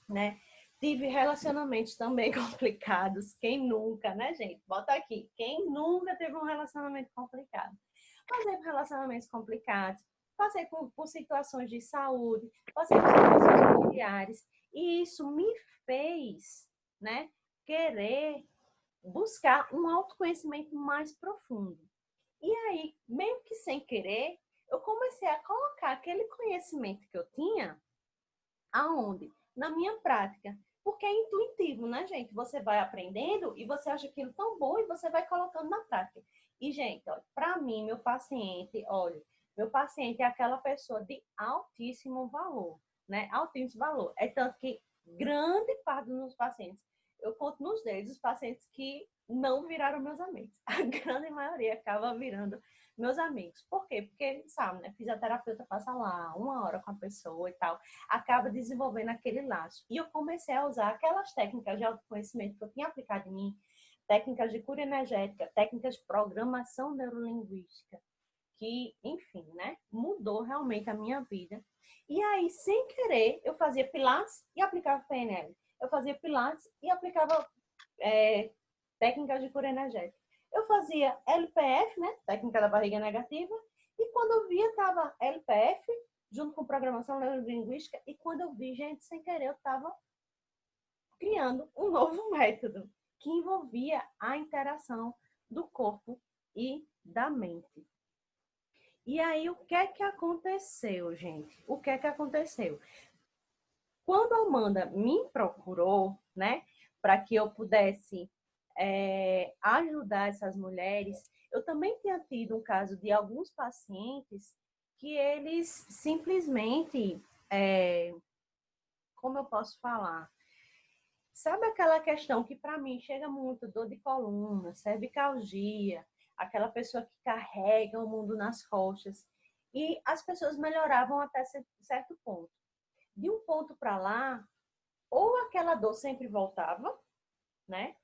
né? Tive relacionamentos também complicados. Quem nunca, né, gente? Bota aqui. Quem nunca teve um relacionamento complicado? Passei por relacionamentos complicados, passei por situações de saúde, passei por situações familiares. E isso me fez, né, querer buscar um autoconhecimento mais profundo. E aí, meio que sem querer, eu comecei a colocar aquele conhecimento que eu tinha aonde? Na minha prática. Porque é intuitivo, né, gente? Você vai aprendendo e você acha aquilo tão bom e você vai colocando na prática. E, gente, para mim, meu paciente é aquela pessoa de altíssimo valor, né? Altíssimo valor. É tanto que grande parte dos meus pacientes, eu conto nos dedos os pacientes que não viraram meus amigos. A grande maioria acaba virando meus amigos. Por quê? Porque, sabe, né? Fisioterapeuta passa lá 1 hora com a pessoa e tal, acaba desenvolvendo aquele laço. E eu comecei a usar aquelas técnicas de autoconhecimento que eu tinha aplicado em mim, técnicas de cura energética, técnicas de programação neurolinguística, que, enfim, né? Mudou realmente a minha vida. E aí, sem querer, eu fazia pilates e aplicava PNL. Eu fazia pilates e aplicava técnicas de cura energética. Eu fazia LPF, né? Técnica da barriga negativa. E quando eu via, estava LPF junto com programação neurolinguística, e quando eu vi, gente, sem querer, eu estava criando um novo método que envolvia a interação do corpo e da mente. E aí, o que é que aconteceu, gente? O que é que aconteceu? Quando a Amanda me procurou, né, para que eu pudesse ajudar essas mulheres, eu também tinha tido um caso de alguns pacientes que eles simplesmente, como eu posso falar? Sabe aquela questão que para mim chega muito, dor de coluna, cervicalgia, aquela pessoa que carrega o mundo nas costas, e as pessoas melhoravam até certo ponto. De um ponto para lá, ou aquela dor sempre voltava, né?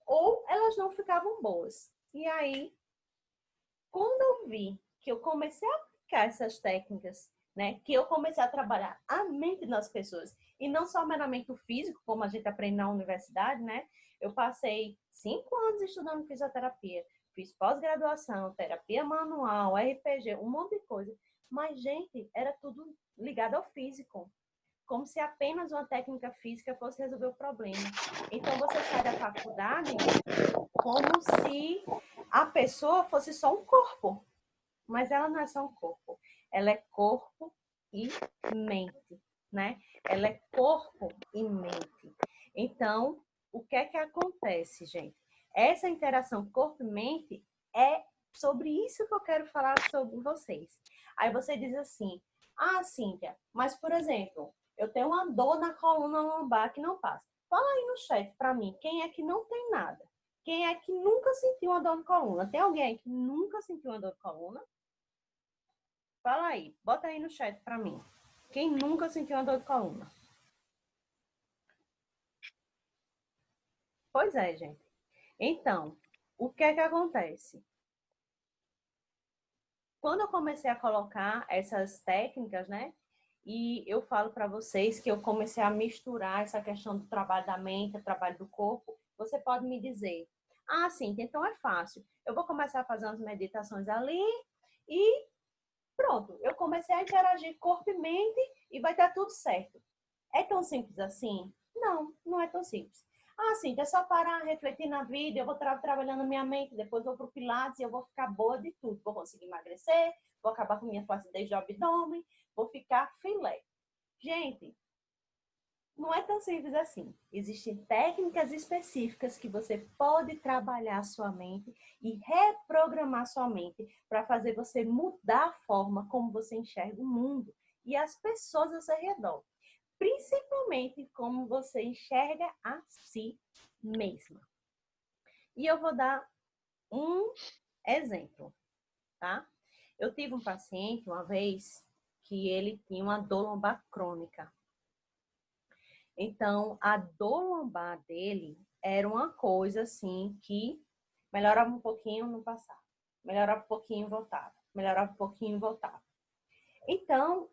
Ou elas não ficavam boas. E aí, quando eu vi que eu comecei a aplicar essas técnicas, né? Que eu comecei a trabalhar a mente das pessoas, e não só meramente o físico, como a gente aprende na universidade, né? Eu passei 5 anos estudando fisioterapia, fiz pós-graduação, terapia manual, RPG, um monte de coisa. Mas, gente, era tudo ligado ao físico. Como se apenas uma técnica física fosse resolver o problema. Então, você sai da faculdade como se a pessoa fosse só um corpo. Mas ela não é só um corpo. Ela é corpo e mente, né? Ela é corpo e mente. Então, o que é que acontece, gente? Essa interação corpo e mente é sobre isso que eu quero falar sobre vocês. Aí você diz assim, Cíntia, mas, por exemplo, eu tenho uma dor na coluna lombar que não passa. Fala aí no chat para mim, quem é que não tem nada? Quem é que nunca sentiu uma dor de coluna? Tem alguém aí que nunca sentiu uma dor de coluna? Fala aí, bota aí no chat para mim. Quem nunca sentiu uma dor de coluna? Pois é, gente. Então, o que é que acontece? Quando eu comecei a colocar essas técnicas, né? E eu falo para vocês que eu comecei a misturar essa questão do trabalho da mente, do trabalho do corpo. Você pode me dizer, sim, então é fácil. Eu vou começar a fazer umas meditações ali e pronto. Eu comecei a interagir corpo e mente e vai dar tudo certo. É tão simples assim? Não, não é tão simples. Sim, é só parar, refletir na vida, eu vou trabalhando minha mente, depois eu vou pro Pilates e eu vou ficar boa de tudo. Vou conseguir emagrecer, vou acabar com minha flacidez de abdômen, vou ficar filé. Gente, não é tão simples assim. Existem técnicas específicas que você pode trabalhar a sua mente e reprogramar sua mente para fazer você mudar a forma como você enxerga o mundo e as pessoas ao seu redor. Principalmente como você enxerga a si mesma. E eu vou dar um exemplo, tá? Eu tive um paciente uma vez que ele tinha uma dor lombar crônica. Então, a dor lombar dele era uma coisa assim que melhorava um pouquinho, não passava. Melhorava um pouquinho, voltava. Melhorava um pouquinho, voltava. Então,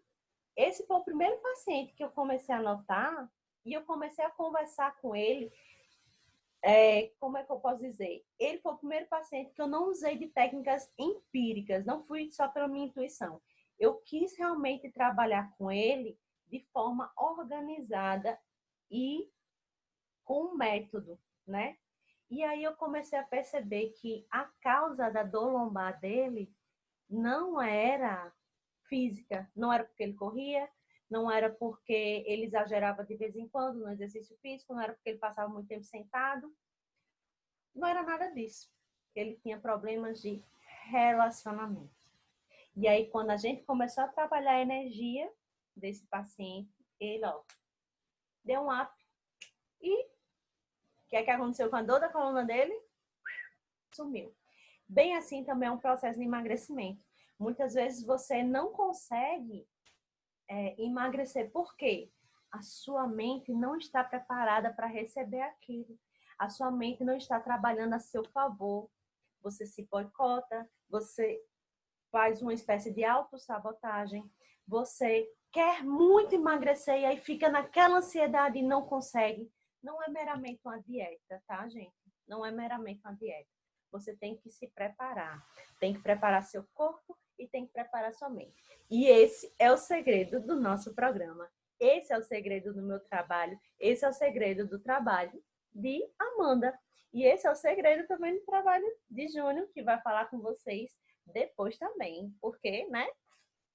esse foi o primeiro paciente que eu comecei a notar e eu comecei a conversar com ele. Como é que eu posso dizer? Ele foi o primeiro paciente que eu não usei de técnicas empíricas, não fui só pela minha intuição. Eu quis realmente trabalhar com ele de forma organizada e com um método, né? E aí eu comecei a perceber que a causa da dor lombar dele não era física, não era porque ele corria, não era porque ele exagerava de vez em quando no exercício físico, não era porque ele passava muito tempo sentado, não era nada disso. Ele tinha problemas de relacionamento. E aí, quando a gente começou a trabalhar a energia desse paciente, ele, deu um up. E o que é que aconteceu com a dor da coluna dele? Sumiu. Bem assim também é um processo de emagrecimento. Muitas vezes você não consegue emagrecer. Por quê? A sua mente não está preparada para receber aquilo. A sua mente não está trabalhando a seu favor. Você se boicota, você faz uma espécie de autossabotagem, você quer muito emagrecer e aí fica naquela ansiedade e não consegue. Não é meramente uma dieta, tá, gente? Não é meramente uma dieta. Você tem que se preparar. Tem que preparar seu corpo e tem que preparar sua mente. E esse é o segredo do nosso programa. Esse é o segredo do meu trabalho. Esse é o segredo do trabalho de Amanda. E esse é o segredo também do trabalho de Júnior, que vai falar com vocês depois também. Porque, né?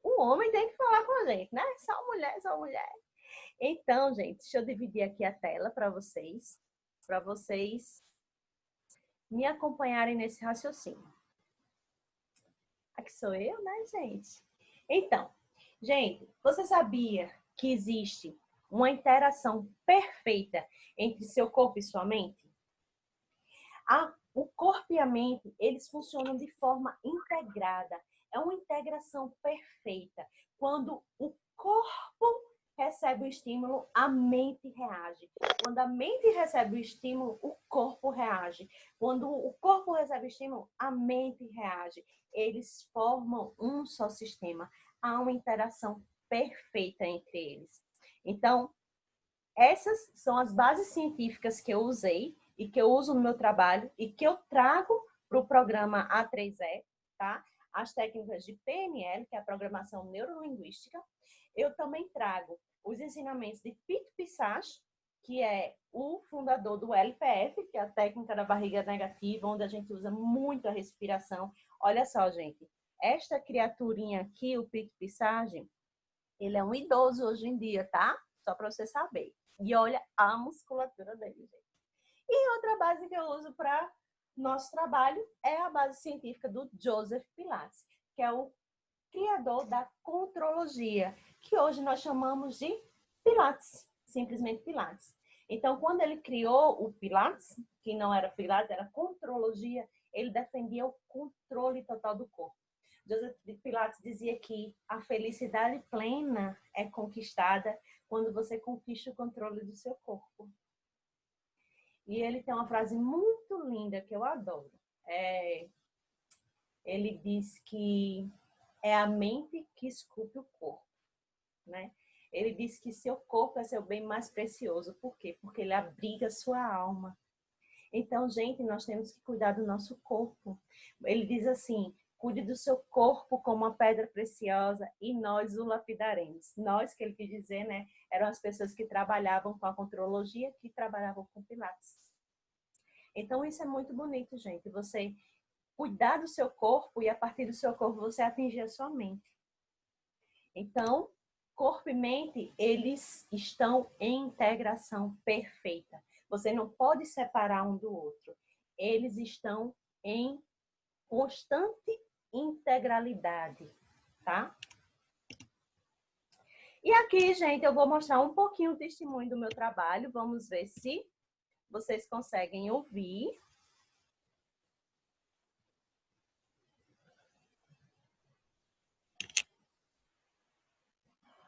O homem tem que falar com a gente, né? Só mulher, só mulher. Então, gente, deixa eu dividir aqui a tela para vocês me acompanharem nesse raciocínio. Aqui sou eu, né, gente? Então, gente, você sabia que existe uma interação perfeita entre seu corpo e sua mente? O corpo e a mente, eles funcionam de forma integrada. É uma integração perfeita. Quando o corpo recebe o estímulo, a mente reage. Quando a mente recebe o estímulo, o corpo reage. Quando o corpo recebe o estímulo, a mente reage. Eles formam um só sistema. Há uma interação perfeita entre eles. Então, essas são as bases científicas que eu usei e que eu uso no meu trabalho e que eu trago para o programa A3E, tá? As técnicas de PNL, que é a programação neurolinguística. Eu também trago os ensinamentos de Pete Pisac, que é o fundador do LPF, que é a técnica da barriga negativa, onde a gente usa muito a respiração. Olha só, gente, esta criaturinha aqui, o Pete Pisac, ele é um idoso hoje em dia, tá? Só para você saber. E olha a musculatura dele, gente. E outra base que eu uso para nosso trabalho é a base científica do Joseph Pilates, que é o criador da contrologia, que hoje nós chamamos de Pilates, simplesmente Pilates. Então, quando ele criou o Pilates, que não era Pilates, era contrologia, ele defendia o controle total do corpo. Joseph Pilates dizia que a felicidade plena é conquistada quando você conquista o controle do seu corpo. E ele tem uma frase muito linda que eu adoro. Ele diz que é a mente que esculpe o corpo, né? Ele diz que seu corpo é seu bem mais precioso. Por quê? Porque ele abriga sua alma. Então, gente, nós temos que cuidar do nosso corpo. Ele diz assim: cuide do seu corpo como uma pedra preciosa e nós o lapidaremos. Nós, que ele quis dizer, né? Eram as pessoas que trabalhavam com a contrologia, que trabalhavam com Pilates. Então, isso é muito bonito, gente. Você cuidar do seu corpo e a partir do seu corpo você atingir a sua mente. Então, corpo e mente, eles estão em integração perfeita. Você não pode separar um do outro. Eles estão em constante integralidade, tá? E aqui, gente, eu vou mostrar um pouquinho o testemunho do meu trabalho. Vamos ver se vocês conseguem ouvir.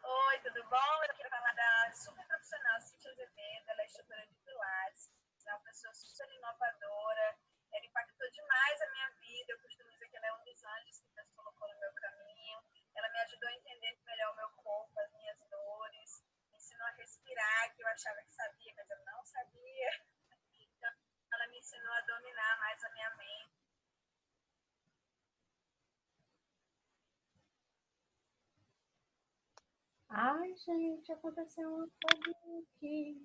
Oi, tudo bom? Eu quero falar da super profissional Cíntia Azevedo, ela é instrutora de Pilates, é uma pessoa super inovadora, ela impactou demais a minha vida, eu costumo dizer que ela é um dos anjos que Deus colocou no meu caminho, ela me ajudou a entender melhor o meu corpo, as minhas dores, me ensinou a respirar, que eu achava que sabia, mas eu não sabia, então ela me ensinou a dominar mais a minha mente. Ai, gente, aconteceu uma coisa aqui.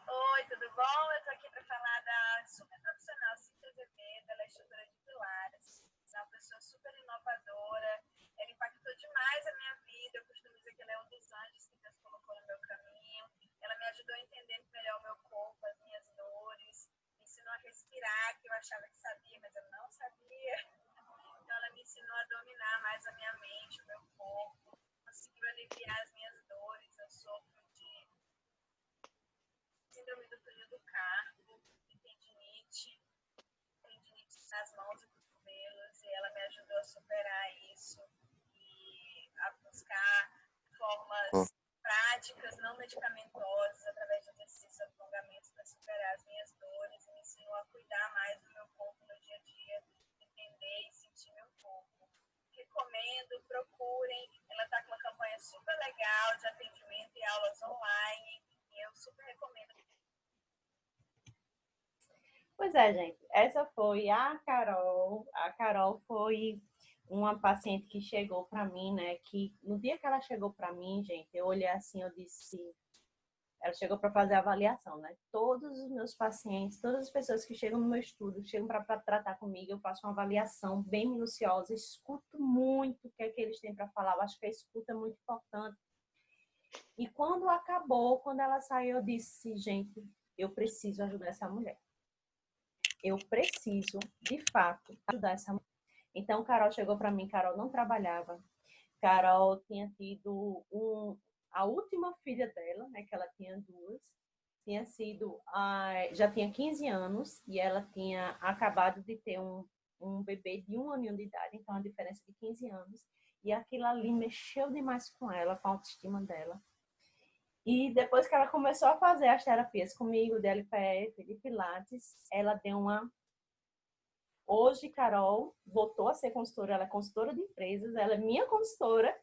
Oi, tudo bom? Eu estou aqui para falar da super profissional Cíntia Azevedo, ela é instrutora de Pilates, é uma pessoa super inovadora, ela impactou demais a minha vida, eu costumo dizer que ela é um dos anjos que Deus colocou no meu caminho, ela me ajudou a entender melhor o meu corpo, as minhas dores, me ensinou a respirar, que eu achava que sabia, mas eu não sabia, então ela me ensinou a dominar mais a minha mente, o meu corpo, conseguiu aliviar as minhas dores, eu sofro de síndrome do túnel do carpo, tendinite nas mãos e cotovelos, e ela me ajudou a superar isso e a buscar formas práticas, não medicamentosas, através de exercícios e alongamentos para superar as minhas dores, e me ensinou a cuidar mais do meu corpo no dia a dia, entender e sentir meu corpo. Recomendo, procurem, ela está com uma campanha super legal de atendimento e aulas online, e eu super recomendo. Pois é, gente. Essa foi a Carol. A Carol foi uma paciente que chegou para mim, né? Que no dia que ela chegou para mim, gente, eu olhei assim, eu disse, ela chegou para fazer a avaliação, né? Todos os meus pacientes, todas as pessoas que chegam no meu estudo, chegam para tratar comigo, eu faço uma avaliação bem minuciosa, escuto muito o que é que eles têm para falar. Eu acho que a escuta é muito importante. E quando acabou, quando ela saiu, eu disse, gente, eu preciso ajudar essa mulher. Eu preciso, de fato, ajudar essa mulher. Então, Carol chegou para mim, Carol não trabalhava. Carol tinha tido a última filha dela, né, que ela tinha duas, tinha sido, já tinha 15 anos e ela tinha acabado de ter um bebê de 1 aninho de idade, então a diferença de 15 anos. E aquilo ali mexeu demais com ela, com a autoestima dela. E depois que ela começou a fazer as terapias comigo, de LPF, de Pilates, ela deu uma... Hoje, Carol voltou a ser consultora, ela é consultora de empresas, ela é minha consultora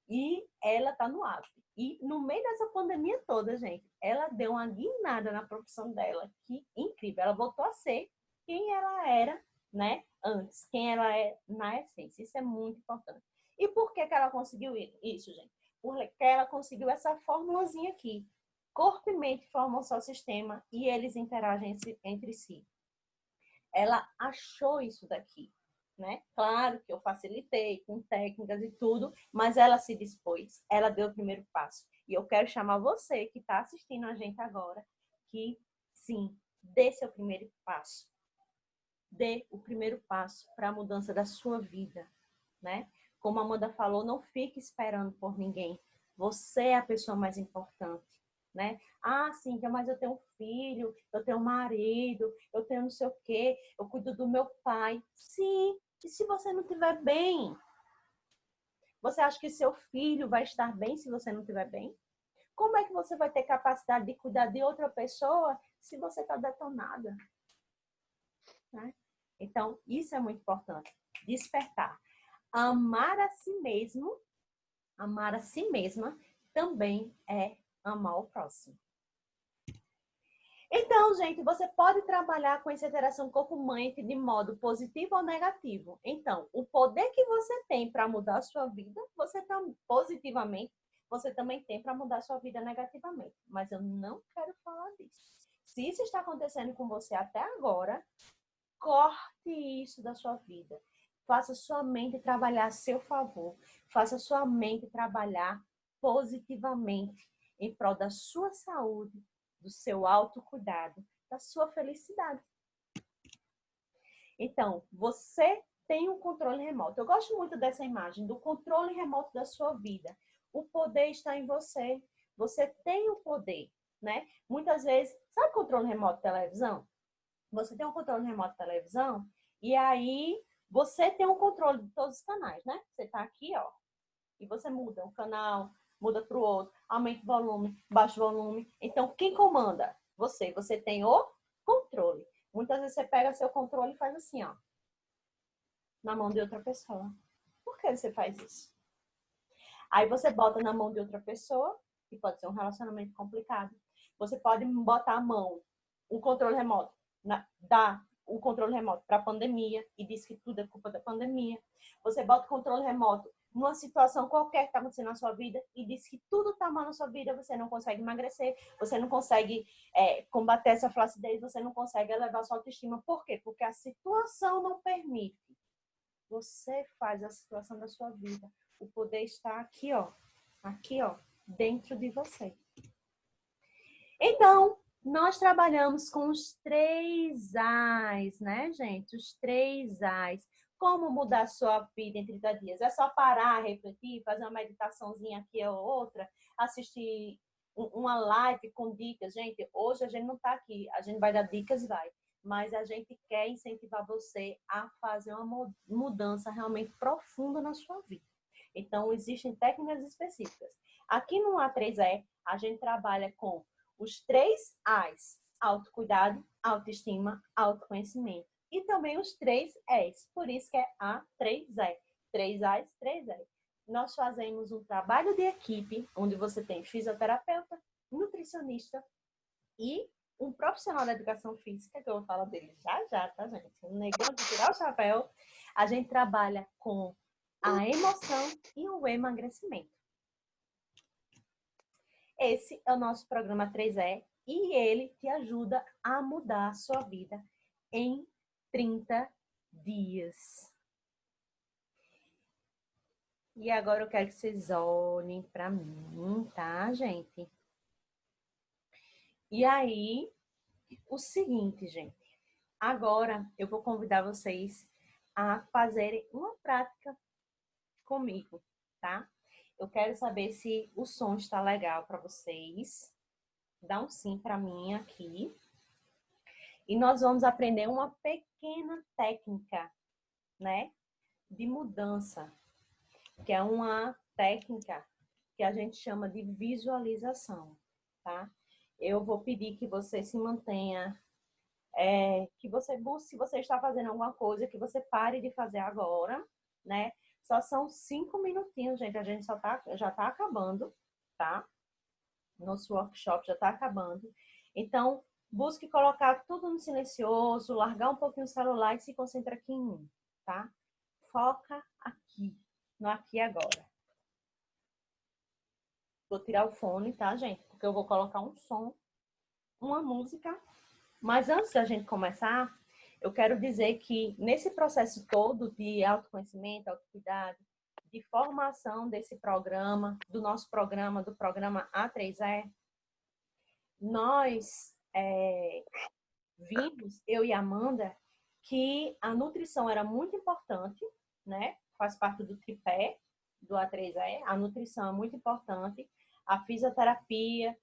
e ela está no ápice. E no meio dessa pandemia toda, gente, ela deu uma guinada na profissão dela, que incrível. Ela voltou a ser quem ela era, né, antes, quem ela é na essência. Isso é muito importante. E por que que ela conseguiu isso, gente? Porque ela conseguiu essa formulazinha aqui. Corpo e mente formam o seu sistema e eles interagem entre si. Ela achou isso daqui, né? Claro que eu facilitei com técnicas e tudo, mas ela se dispôs, ela deu o primeiro passo. E eu quero chamar você que está assistindo a gente agora, que sim, dê seu primeiro passo. Dê o primeiro passo para a mudança da sua vida, né? Como a Amanda falou, não fique esperando por ninguém. Você é a pessoa mais importante, né? Ah, sim, mas eu tenho um filho, eu tenho um marido, eu tenho não sei o quê, eu cuido do meu pai. Sim, e se você não estiver bem? Você acha que seu filho vai estar bem se você não estiver bem? Como é que você vai ter capacidade de cuidar de outra pessoa se você está detonada? Né? Então, isso é muito importante. Despertar. Amar a si mesmo, amar a si mesma, também é amar o próximo. Então, gente, você pode trabalhar com essa interação corpo-mente de modo positivo ou negativo. Então, o poder que você tem para mudar a sua vida, positivamente, você também tem para mudar a sua vida negativamente. Mas eu não quero falar disso. Se isso está acontecendo com você até agora, corte isso da sua vida. Faça sua mente trabalhar a seu favor. Faça sua mente trabalhar positivamente em prol da sua saúde, do seu autocuidado, da sua felicidade. Então, você tem um controle remoto. Eu gosto muito dessa imagem, do controle remoto da sua vida. O poder está em você. Você tem o poder, né? Muitas vezes, sabe o controle remoto de televisão? Você tem um controle remoto de televisão e aí você tem um controle de todos os canais, né? Você tá aqui, ó, e você muda um canal, muda para o outro, aumenta o volume, baixa o volume. Então, quem comanda? Você. Você tem o controle. Muitas vezes você pega seu controle e faz assim, ó, na mão de outra pessoa. Por que você faz isso? Aí você bota na mão de outra pessoa, que pode ser um relacionamento complicado. Você pode botar a mão, o controle remoto, dá o controle remoto para a pandemia e diz que tudo é culpa da pandemia. Você bota o controle remoto numa situação qualquer que está acontecendo na sua vida e diz que tudo está mal na sua vida, você não consegue emagrecer, você não consegue combater essa flacidez, você não consegue elevar sua autoestima. Por quê? Porque a situação não permite. Você faz a situação da sua vida. O poder está aqui, ó, dentro de você. Então, nós trabalhamos com os 3 As, né, gente? Os 3 As. Como mudar a sua vida em 30 dias? É só parar, refletir, fazer uma meditaçãozinha aqui ou outra, assistir uma live com dicas. Gente, hoje a gente não está aqui, a gente vai dar dicas, mas a gente quer incentivar você a fazer uma mudança realmente profunda na sua vida. Então, existem técnicas específicas. Aqui no A3E, a gente trabalha com os 3 As: autocuidado, autoestima, autoconhecimento. E também os 3 Es. Por isso que é A3E. 3 As, 3 Es. Nós fazemos um trabalho de equipe, onde você tem fisioterapeuta, nutricionista e um profissional da educação física, que eu vou falar dele já já, tá, gente? Um negão de tirar o chapéu. A gente trabalha com a emoção e o emagrecimento. Esse é o nosso programa 3E e ele te ajuda a mudar a sua vida em 30 dias. E agora eu quero que vocês olhem para mim, tá, gente? E aí, o seguinte, gente. Agora eu vou convidar vocês a fazerem uma prática comigo, tá? Eu quero saber se o som está legal para vocês. Dá um sim para mim aqui. E nós vamos aprender uma pequena técnica, né, de mudança, que é uma técnica que a gente chama de visualização, tá? Eu vou pedir que você se mantenha, que você busque, se você está fazendo alguma coisa, que você pare de fazer agora, né? Só são 5 minutinhos, gente, a gente já tá acabando, tá? Nosso workshop já tá acabando. Então, busque colocar tudo no silencioso, largar um pouquinho o celular e se concentra aqui em mim, tá? Foca aqui, no aqui e agora. Vou tirar o fone, tá, gente? Porque eu vou colocar um som, uma música. Mas antes da gente começar, eu quero dizer que nesse processo todo de autoconhecimento, autocuidado, de formação desse programa, do nosso programa, do programa A3E, nós vimos, eu e a Amanda, que a nutrição era muito importante, né? Faz parte do tripé do A3E, a nutrição é muito importante, a fisioterapia,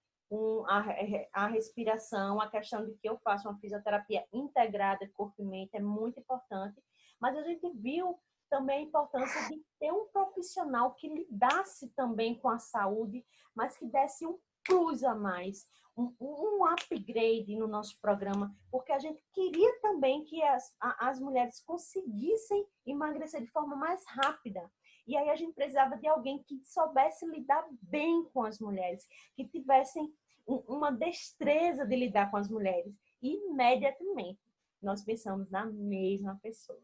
a respiração, a questão de que eu faço uma fisioterapia integrada, corpo e mente, é muito importante, mas a gente viu também a importância de ter um profissional que lidasse também com a saúde, mas que desse um plus a mais, um upgrade no nosso programa, porque a gente queria também que as mulheres conseguissem emagrecer de forma mais rápida. E aí a gente precisava de alguém que soubesse lidar bem com as mulheres, que tivessem uma destreza de lidar com as mulheres. E imediatamente nós pensamos na mesma pessoa.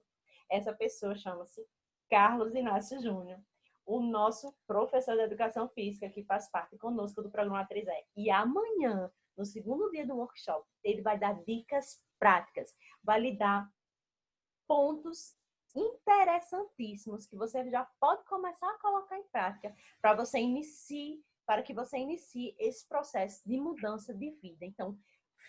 Essa pessoa chama-se Carlos Inácio Júnior, o nosso professor de educação física, que faz parte conosco do programa 3E. E amanhã, no segundo dia do workshop, ele vai dar dicas práticas, vai lhe dar pontos interessantíssimos que você já pode começar a colocar em prática para que você inicie esse processo de mudança de vida. Então,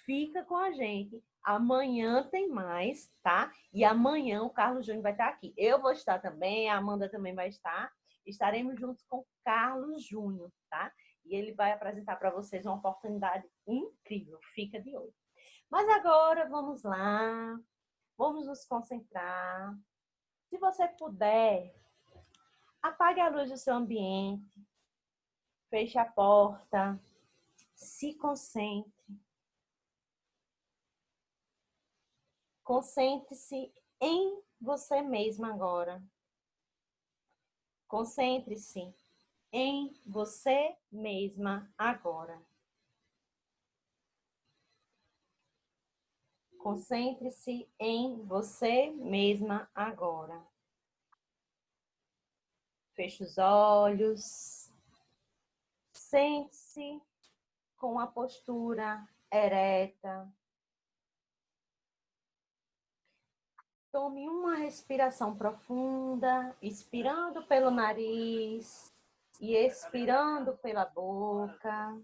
fica com a gente. Amanhã tem mais, tá? E amanhã o Carlos Júnior vai estar aqui. Eu vou estar também, a Amanda também vai estar. Estaremos juntos com o Carlos Júnior, tá? E ele vai apresentar para vocês uma oportunidade incrível. Fica de olho. Mas agora, vamos lá. Vamos nos concentrar. Se você puder, apague a luz do seu ambiente. Feche a porta. Se concentre. Concentre-se em você mesma agora. Concentre-se em você mesma agora. Concentre-se em você mesma agora. Feche os olhos. Sente-se com a postura ereta. Tome uma respiração profunda, inspirando pelo nariz e expirando pela boca.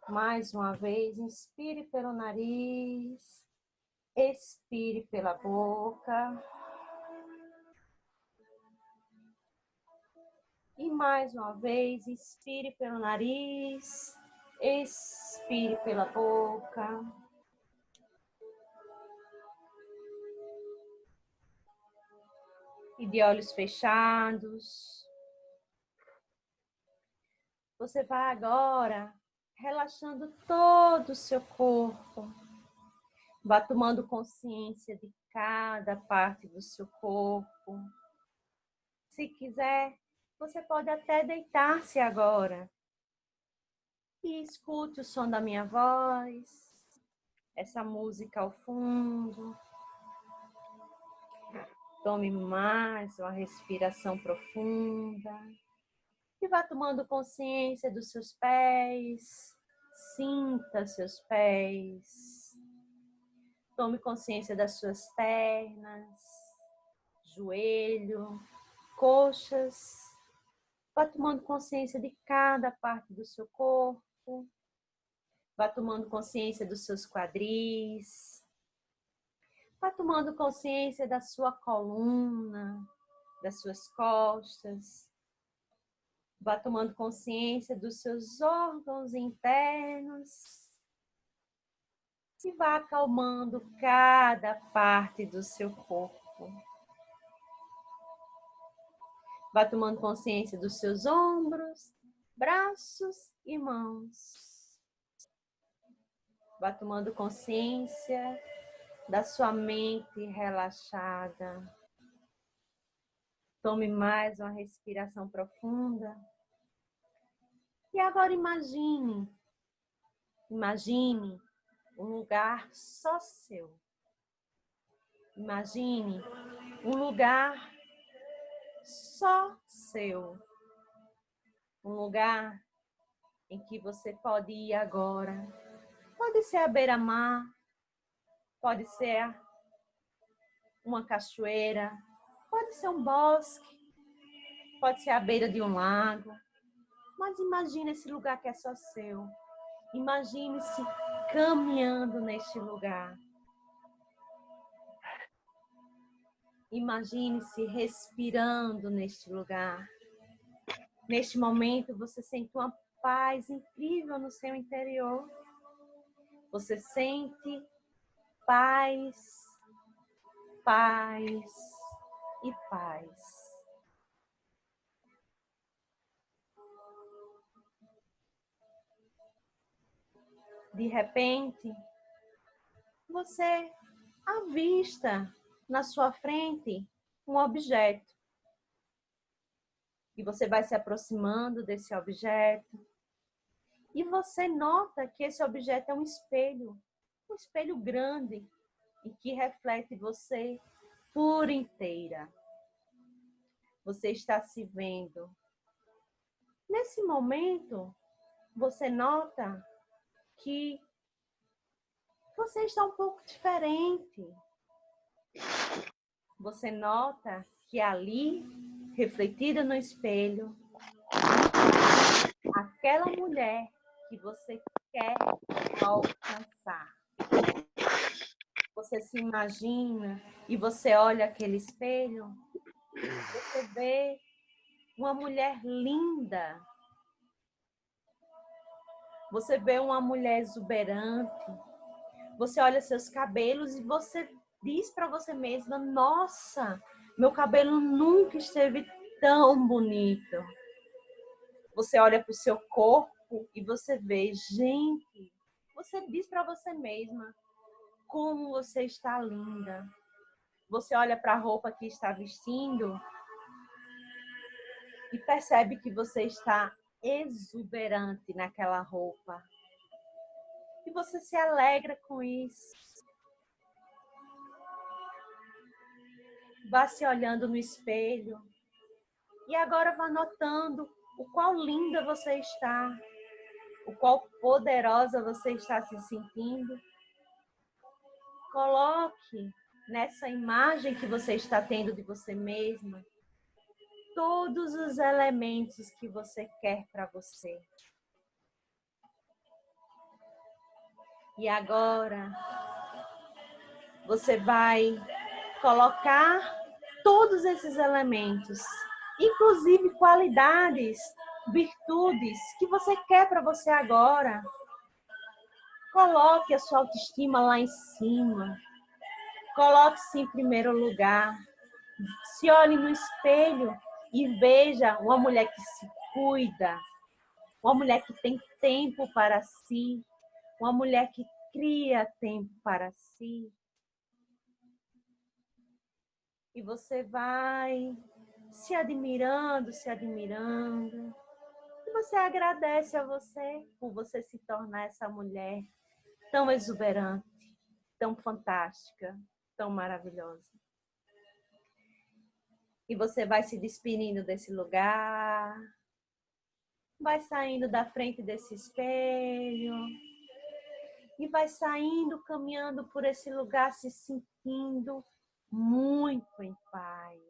Mais uma vez, inspire pelo nariz, expire pela boca. E mais uma vez, inspire pelo nariz, expire pela boca. E de olhos fechados, você vai agora relaxando todo o seu corpo. Vá tomando consciência de cada parte do seu corpo. Se quiser, você pode até deitar-se agora E escute o som da minha voz, essa música ao fundo. Tome mais uma respiração profunda. E vá tomando consciência dos seus pés. Sinta seus pés. Tome consciência das suas pernas, joelho, coxas. Vá tomando consciência de cada parte do seu corpo. Vá tomando consciência dos seus quadris. Vá tomando consciência da sua coluna, das suas costas. Vá tomando consciência dos seus órgãos internos. E vá acalmando cada parte do seu corpo. Vá tomando consciência dos seus ombros, braços e mãos. Vá tomando consciência da sua mente relaxada. Tome mais uma respiração profunda. E agora imagine um lugar só seu. Imagine um lugar só seu. Um lugar em que você pode ir agora. Pode ser a beira-mar, pode ser uma cachoeira, pode ser um bosque, pode ser a beira de um lago. Mas imagine esse lugar que é só seu. Imagine-se caminhando neste lugar. Imagine-se respirando neste lugar. Neste momento, você sente uma paz incrível no seu interior. Você sente paz, paz e paz. De repente, você avista na sua frente um objeto. E você vai se aproximando desse objeto. E você nota que esse objeto é um espelho grande, e que reflete você por inteira. Você está se vendo. Nesse momento, você nota que você está um pouco diferente. Você nota que ali, refletida no espelho, aquela mulher que você quer alcançar. Você se imagina e você olha aquele espelho, você vê uma mulher linda. Você vê uma mulher exuberante. Você olha seus cabelos e você diz para você mesma: nossa, meu cabelo nunca esteve tão bonito. Você olha para o seu corpo e você vê, gente, você diz para você mesma: como você está linda. Você olha para a roupa que está vestindo e percebe que você está exuberante naquela roupa. E você se alegra com isso. Vá se olhando no espelho. E agora vá notando o quão linda você está. O quão poderosa você está se sentindo. Coloque nessa imagem que você está tendo de você mesma todos os elementos que você quer para você. E agora você vai colocar todos esses elementos, inclusive qualidades, virtudes que você quer para você agora. Coloque a sua autoestima lá em cima. Coloque-se em primeiro lugar. Se olhe no espelho e veja uma mulher que se cuida, uma mulher que tem tempo para si, uma mulher que cria tempo para si. E você vai se admirando, e você agradece a você por você se tornar essa mulher tão exuberante, tão fantástica, tão maravilhosa. E você vai se despedindo desse lugar, vai saindo da frente desse espelho e vai saindo, caminhando por esse lugar, se sentindo muito em paz.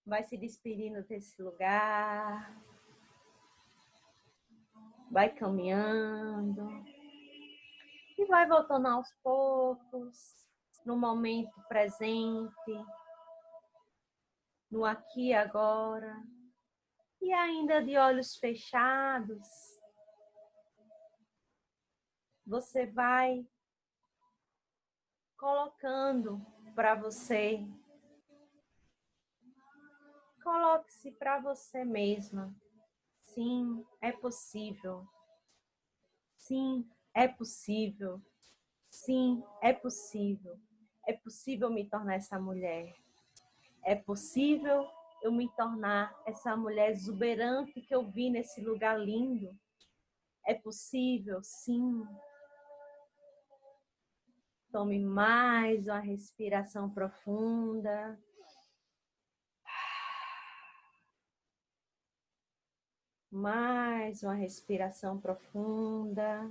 Vai se despedindo desse lugar, vai caminhando e vai voltando aos poucos, no momento presente, no aqui e agora, e ainda de olhos fechados, você vai colocando para você, coloque-se para você mesma. Sim, é possível. Sim, é possível. Sim, é possível. É possível me tornar essa mulher. É possível eu me tornar essa mulher exuberante que eu vi nesse lugar lindo. É possível, sim. Tome mais uma respiração profunda. Mais uma respiração profunda.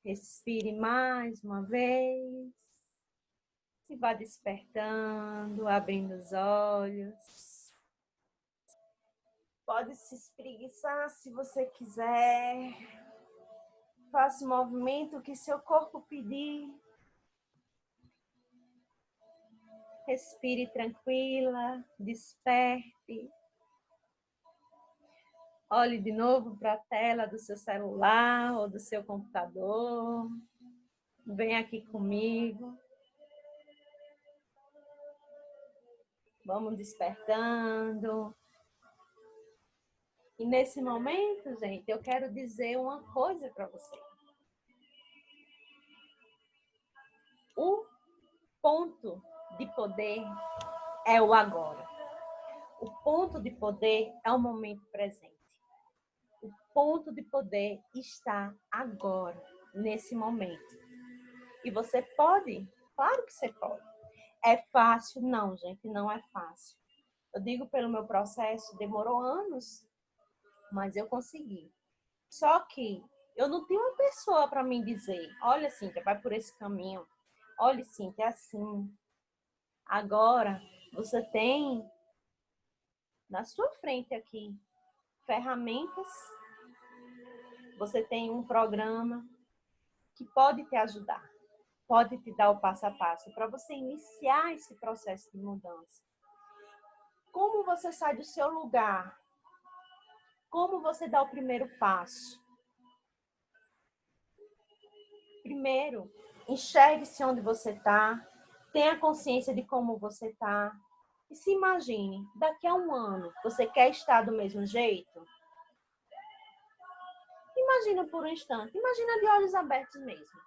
Respire mais uma vez. E vá despertando, abrindo os olhos. Pode se espreguiçar se você quiser. Faça o movimento que seu corpo pedir. Respire tranquila, desperte. Olhe de novo para a tela do seu celular ou do seu computador. Vem aqui comigo. Vamos despertando. E nesse momento, gente, eu quero dizer uma coisa para você. O ponto de poder é o agora. O ponto de poder é o momento presente. O ponto de poder está agora, nesse momento. E você pode? Claro que você pode. É fácil? Não, gente, não é fácil. Eu digo pelo meu processo, demorou anos, mas eu consegui. Só que eu não tinha uma pessoa para me dizer, olha, Cíntia, vai por esse caminho. Olha, Cíntia, é assim. Agora, você tem na sua frente aqui ferramentas, você tem um programa que pode te ajudar, pode te dar o passo a passo para você iniciar esse processo de mudança. Como você sai do seu lugar? Como você dá o primeiro passo? Primeiro, enxergue-se onde você está, tenha consciência de como você está. E se imagine, daqui a um ano, você quer estar do mesmo jeito? Imagina por um instante, imagina de olhos abertos mesmo.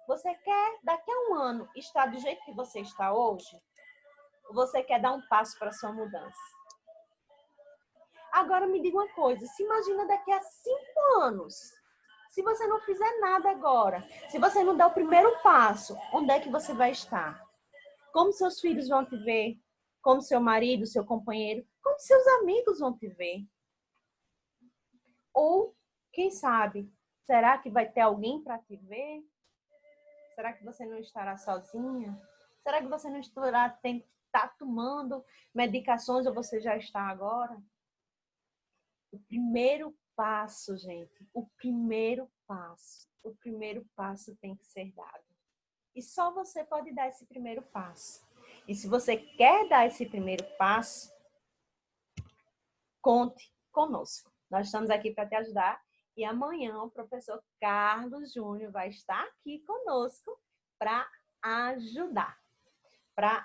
Você quer, daqui a um ano, estar do jeito que você está hoje? Ou você quer dar um passo para a sua mudança? Agora me diga uma coisa, se imagina daqui a 5 anos, se você não fizer nada agora, se você não der o primeiro passo, onde é que você vai estar? Como seus filhos vão te ver? Como seu marido, seu companheiro? Como seus amigos vão te ver? Ou, quem sabe, será que vai ter alguém para te ver? Será que você não estará sozinha? Será que você não estará tomando medicações ou você já está agora? O primeiro passo, gente, o primeiro passo tem que ser dado. E só você pode dar esse primeiro passo. E se você quer dar esse primeiro passo, conte conosco. Nós estamos aqui para te ajudar. E amanhã o professor Carlos Júnior vai estar aqui conosco para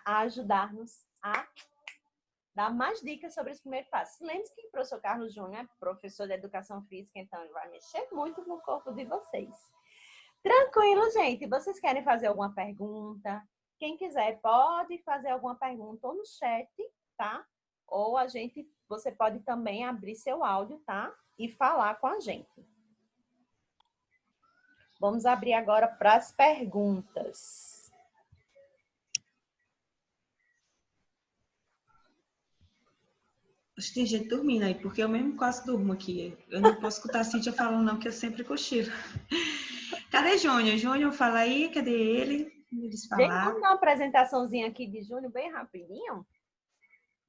ajudar-nos a dar mais dicas sobre esse primeiro passo. Lembre-se que o professor Carlos Júnior é professor de educação física, então ele vai mexer muito no corpo de vocês. Tranquilo, gente? Vocês querem fazer alguma pergunta? quem quiser pode fazer alguma pergunta ou no chat, tá? Ou você pode também abrir seu áudio, tá? E falar com a gente. Vamos abrir agora para as perguntas. Acho que tem gente dormindo aí, porque eu mesmo quase durmo aqui. Eu não posso escutar a Cíntia falando não, que eu sempre cochilo. Cadê Júnior? Júnior, fala aí, cadê ele? Eles Gente, falar. vamos dar uma apresentaçãozinha aqui de Júnior bem rapidinho?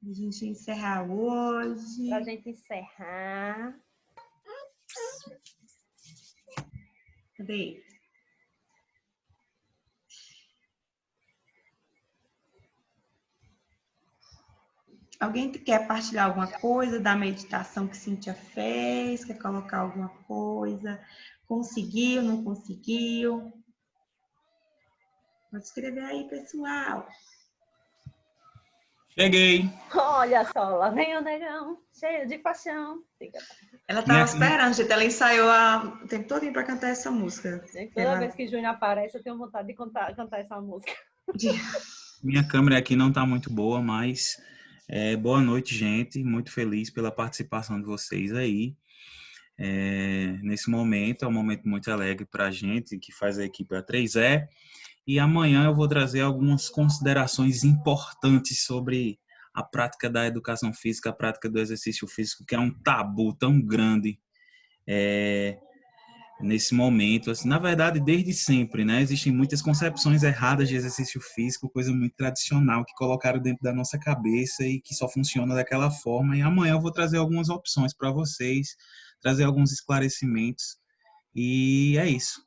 A gente encerrar hoje. Para a gente encerrar. Cadê ele? Alguém quer partilhar alguma coisa da meditação que Cíntia fez? Quer colocar alguma coisa? Conseguiu, não conseguiu? Pode escrever aí, pessoal. Cheguei. Olha só, lá vem o negão, cheio de paixão. Ela estava esperando, gente. Ela ensaiou o tempo todo para cantar essa música. Toda vez que Júnior aparece, eu tenho vontade de cantar essa música. Minha câmera aqui não está muito boa, mas boa noite, gente. Muito feliz pela participação de vocês aí. Nesse momento, é um momento muito alegre para a gente, que faz a equipe A3E. E amanhã eu vou trazer algumas considerações importantes sobre a prática da educação física, a prática do exercício físico, que é um tabu tão grande nesse momento. Assim, na verdade, desde sempre, né? Existem muitas concepções erradas de exercício físico, coisa muito tradicional, que colocaram dentro da nossa cabeça e que só funciona daquela forma. E amanhã eu vou trazer algumas opções para vocês, trazer alguns esclarecimentos. E é isso,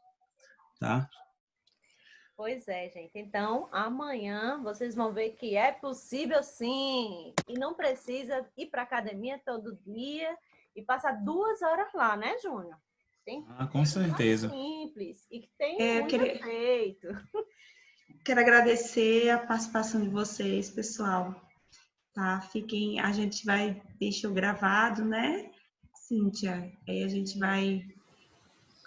tá? Pois é, gente. Então, amanhã vocês vão ver que é possível sim. E não precisa ir para academia todo dia e passar 2 horas lá, né, Júnior? Com certeza. Simples e que tem muito efeito. Quero agradecer a participação de vocês, pessoal. Tá? Fiquem, a gente vai deixar gravado, né, Cíntia? Aí a gente vai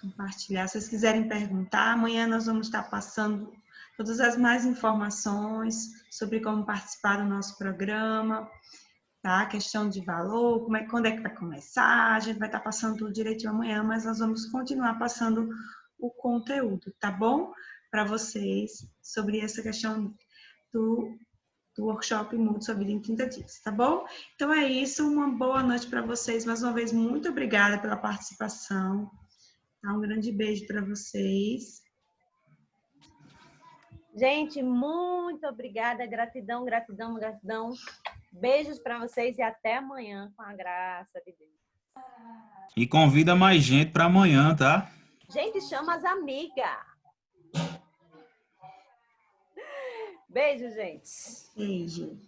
compartilhar. Se vocês quiserem perguntar, amanhã nós vamos estar passando todas as mais informações sobre como participar do nosso programa, tá? Questão de valor, quando é que vai começar, a gente vai estar passando tudo direitinho amanhã, mas nós vamos continuar passando o conteúdo, tá bom? Para vocês, sobre essa questão do workshop Mude Sua Vida em 30 dias, tá bom? Então é isso, uma boa noite para vocês. Mais uma vez, muito obrigada pela participação. Um grande beijo para vocês. Gente, muito obrigada. Gratidão, gratidão, gratidão. Beijos para vocês e até amanhã, com a graça de Deus. E convida mais gente para amanhã, tá? Gente, chama as amigas. Beijo, gente. Beijo.